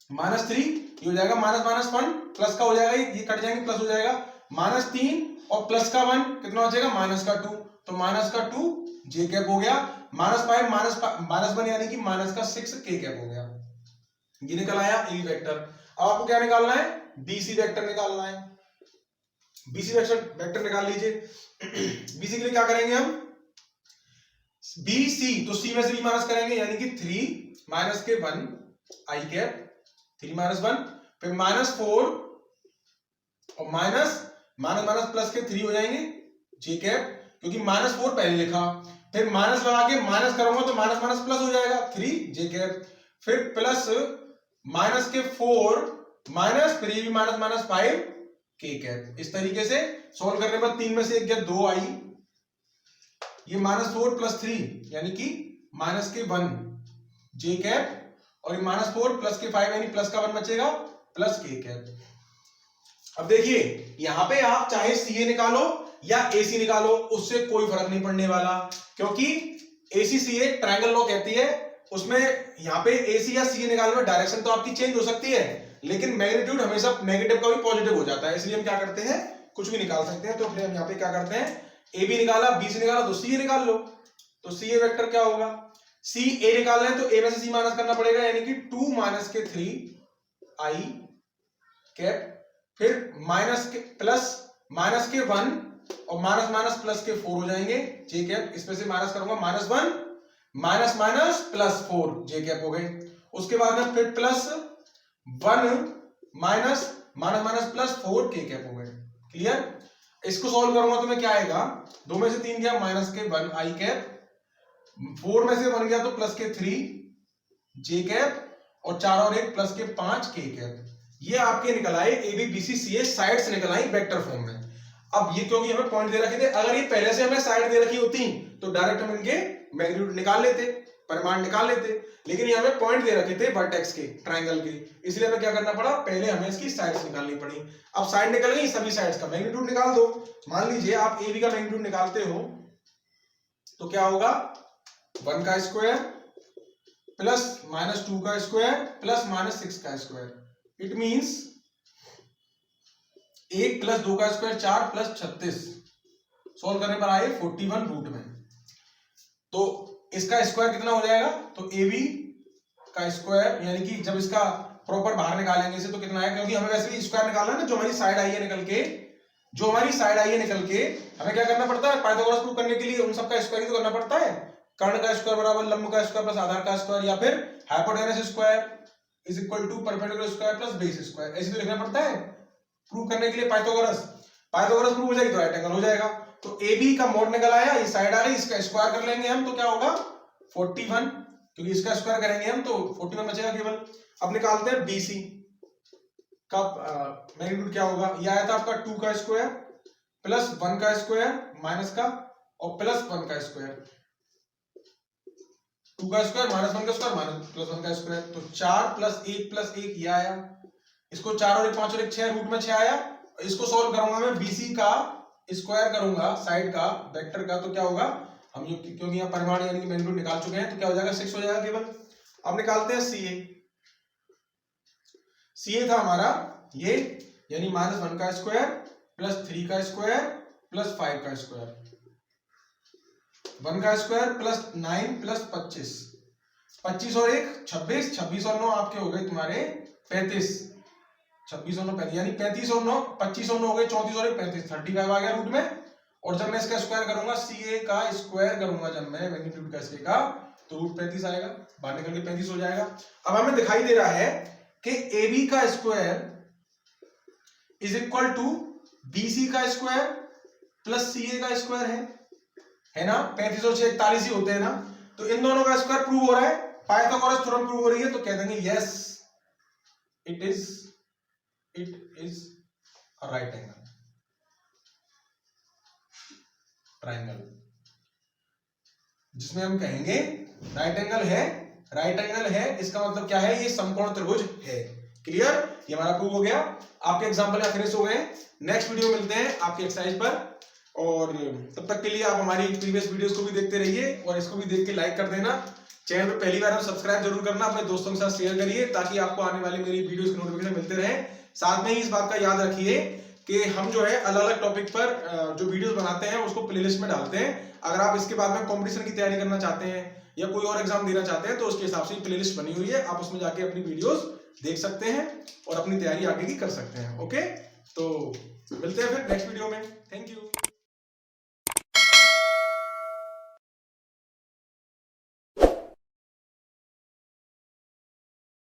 Speaker 2: माइनस 3, ये हो जाएगा माइनस माइनस 1, प्लस का हो जाएगा, ये कट जाएंगे, प्लस हो जाएगा माइनस 3 और प्लस का 1 कितना हो जाएगा, माइनस का 2, तो माइनस का 2 जे कैप हो गया। माइनस 5 माइनस 1 यानी कि माइनस का 6 के कैप हो गया। ये निकल आया ए वेक्टर। अब आपको क्या निकालना है, बीसी वेक्टर निकालना है। बीसी वेक्टर निकाल लीजिए। बीसी के लिए क्या करेंगे हम, बीसी तो सी में से बी माइनस करेंगे, यानी कि 3 माइनस के 1 आई कैप 3 माइनस 1, फिर माइनस 4 और माइनस माइनस माइनस प्लस के 3 हो जाएंगे जे कैप, क्योंकि माइनस 4 पहले लिखा, फिर माइनस लगा के माइनस करूंगा तो माइनस माइनस प्लस हो जाएगा 3 जे कैप, फिर प्लस माइनस के 4 माइनस, फिर ये भी माइनस माइनस 5 के कैप। इस तरीके से सोल्व करने पर 3 में से एक गया 2 आई, ये माइनस 4 प्लस 3 यानी कि माइनस के 1 जे कैप, और ये माइनस 4 प्लस के 5 यानी प्लस का 1 बचेगा प्लस के कैप। अब देखिए यहां पे आप चाहे सीए निकालो या एसी निकालो, उससे कोई फर्क नहीं पड़ने वाला, क्योंकि एसी सीए ट्रायंगल लॉ कहती है, उसमें यहाँ पे एसी या सीए निकालने में डायरेक्शन तो आपकी चेंज हो सकती है, लेकिन मैग्नीट्यूड हमेशा नेगेटिव का भी पॉजिटिव हो जाता है, इसलिए हम क्या करते हैं, कुछ भी निकाल सकते हैं। तो फिर हम यहाँ पे क्या करते हैं, ए बी निकाला, बी सी निकाला, तो सी ए निकाल लो। तो सी ए वेक्टर क्या होगा, सी ए निकालना है तो ए में से सी माइनस करना पड़ेगा, यानी कि 2 माइनस के 3 आई कैप, फिर माइनस के प्लस माइनस के 1 और माइनस माइनस प्लस के 4 हो जाएंगे, जे कैप। इसमें से माइनस करूंगा, -1 माइनस माइनस प्लस 4 जे कैप हो गए। उसके बाद में फिर प्लस 1 माइनस माइनस प्लस 4 के कैप हो गए। क्लियर? इसको सॉल्व करूंगा तो मैं क्या आएगा, 2 में से 3 गया माइनस के 1 आई कैप, 4 में से 1 गया तो प्लस के 3 जे कैप, और 4 और 1 प्लस के 5 के कैप। ये आपके निकल आए A B B C C A, sides निकल आई वेक्टर फॉर्म में। अब ये क्योंकि हमें पॉइंट दे रखे थे, अगर ये पहले से हमें साइड दे रखी होती तो डायरेक्ट हम इनके मैग्नीट्यूड निकाल लेते, परिमाण निकाल लेते, लेकिन ये हमें पॉइंट दे रखे थे वर्टेक्स के, ट्रायंगल के, इसलिए हमें क्या करना पड़ा, पहले हमें इसकी साइड्स निकालनी पड़ी। अब साइड निकल गई, सभी साइड्स का मैग्नीट्यूड निकाल दो। मान लीजिए आप ए बी का मैग्नीट्यूड निकालते हो तो क्या होगा, 1 का स्क्वायर प्लस -2 का स्क्वायर प्लस -6 का स्क्वायर। इट मींस 1 प्लस 2 का स्क्वायर 4 प्लस 36, सोल्व करने पर आए 41 रूट में। तो इसका स्क्वायर कितना हो जाएगा, तो ए बी का स्क्वायर, यानी कि जब इसका प्रॉपर बाहर निकालेंगे इसे तो कितना है, क्योंकि हमें वैसे भी स्क्वायर निकालना है ना, जो हमारी साइड आई है निकल के, जो हमारी साइड आई है निकल के, हमें क्या करना पड़ता है, पाइथागोरस प्रूफ करने के लिए उन सबका स्क्वायर तो करना पड़ता है। कर्ण का स्क्वायर बराबर लंब का स्क्वायर प्लस आधार का स्क्वायर, या फिर hypotenuse square is equal to perpendicular square plus base square, ऐसे तो लिखना पड़ता है प्रूव करने के लिए। पाइथागोरस प्रूव हो जाएगी तो राइट एंगल हो जाएगा। तो ए बी का मोड निकल आया, ये साइड आ गई, इसका स्क्वायर कर लेंगे हम तो क्या होगा 41, क्योंकि इसका स्क्वायर करेंगे हम तो 41 बचेगा केवल। अब निकालते हैं बीसी का मैग्नीट्यूड क्या होगा, ये आया था आपका 2 का स्क्वायर प्लस 1 का स्क्वायर माइनस का और प्लस 1 का स्क्वायर, 2 का स्क्वायर माइनस 1 का स्क्वायर माइनस प्लस 1 का स्क्वायर, तो 4 प्लस 1 ये आया। इसको 4 और 1 5 और 1 6 रूट में 6 आया। इसको सॉल्व करूंगा मैं, बीसी का स्क्वायर करूंगा साइड का वेक्टर का, तो क्या होगा, हम क्योंकि यहाँ परिमाण यानी कि मैग्नीट्यूड निकाल चुके हैं तो क्या हो जाएगा 6 हो जाएगा केवल। अब निकालते हैं सीए। सीए था हमारा ये, यानी -1 का स्क्वायर प्लस 3 का स्क्वायर प्लस 5 का स्क्वायर, 1 का स्क्वायर प्लस 9 प्लस 25, 25 और 1 26, 26 और 9 आपके हो गए तुम्हारे 35, 26 और 9 35, यानी 35 और 9 25 और 9 हो गए 34 और 1 35, 35 आ गया रूट में। और जब मैं इसका स्क्वायर करूंगा, सीए का स्क्वायर करूंगा जब मैं मैग्नीट्यूड का इसके का, तो रूट 35 आएगा, बाहर निकल के 35 हो जाएगा। अब हमें दिखाई दे रहा है कि ए बी का square is equal to BC का स्क्वायर प्लस सीए का स्क्वायर है ना, 35 और 6 41 ही होते हैं ना, तो इन दोनों का स्क्वायर प्रूव हो रहा है, पाइथागोरस थ्योरम प्रूव हो रही है, तो कह देंगे yes it is a right angle triangle, जिसमें हम कहेंगे राइट एंगल है, इसका मतलब क्या है, ये समकोण त्रिभुज है। क्लियर? ये हमारा प्रूव हो गया। आपके एग्जांपल या फिनिश हो गए। नेक्स्ट वीडियो मिलते हैं आपकी एक्सरसाइज पर, और तब तक के लिए आप हमारी प्रीवियस वीडियोस को भी देखते रहिए और इसको भी देख के लाइक कर देना। चैनल पर पहली बार सब्सक्राइब जरूर करना, अपने दोस्तों के साथ शेयर करिए ताकि आपको आने वाली मेरी वीडियोस के नोटिफिकेशन मिलते रहे। साथ में ही इस बात का याद रखिए कि हम जो है अलग अलग टॉपिक पर जो वीडियोस बनाते हैं उसको प्लेलिस्ट में डालते हैं। अगर आप इसके बाद में कंपटीशन की तैयारी करना चाहते हैं या कोई और एग्जाम देना चाहते हैं तो उसके हिसाब से प्लेलिस्ट बनी हुई है, आप उसमें जाके अपनी वीडियोस देख सकते हैं और अपनी तैयारी आगे की कर सकते हैं। ओके, तो मिलते हैं फिर नेक्स्ट वीडियो में। Thank you.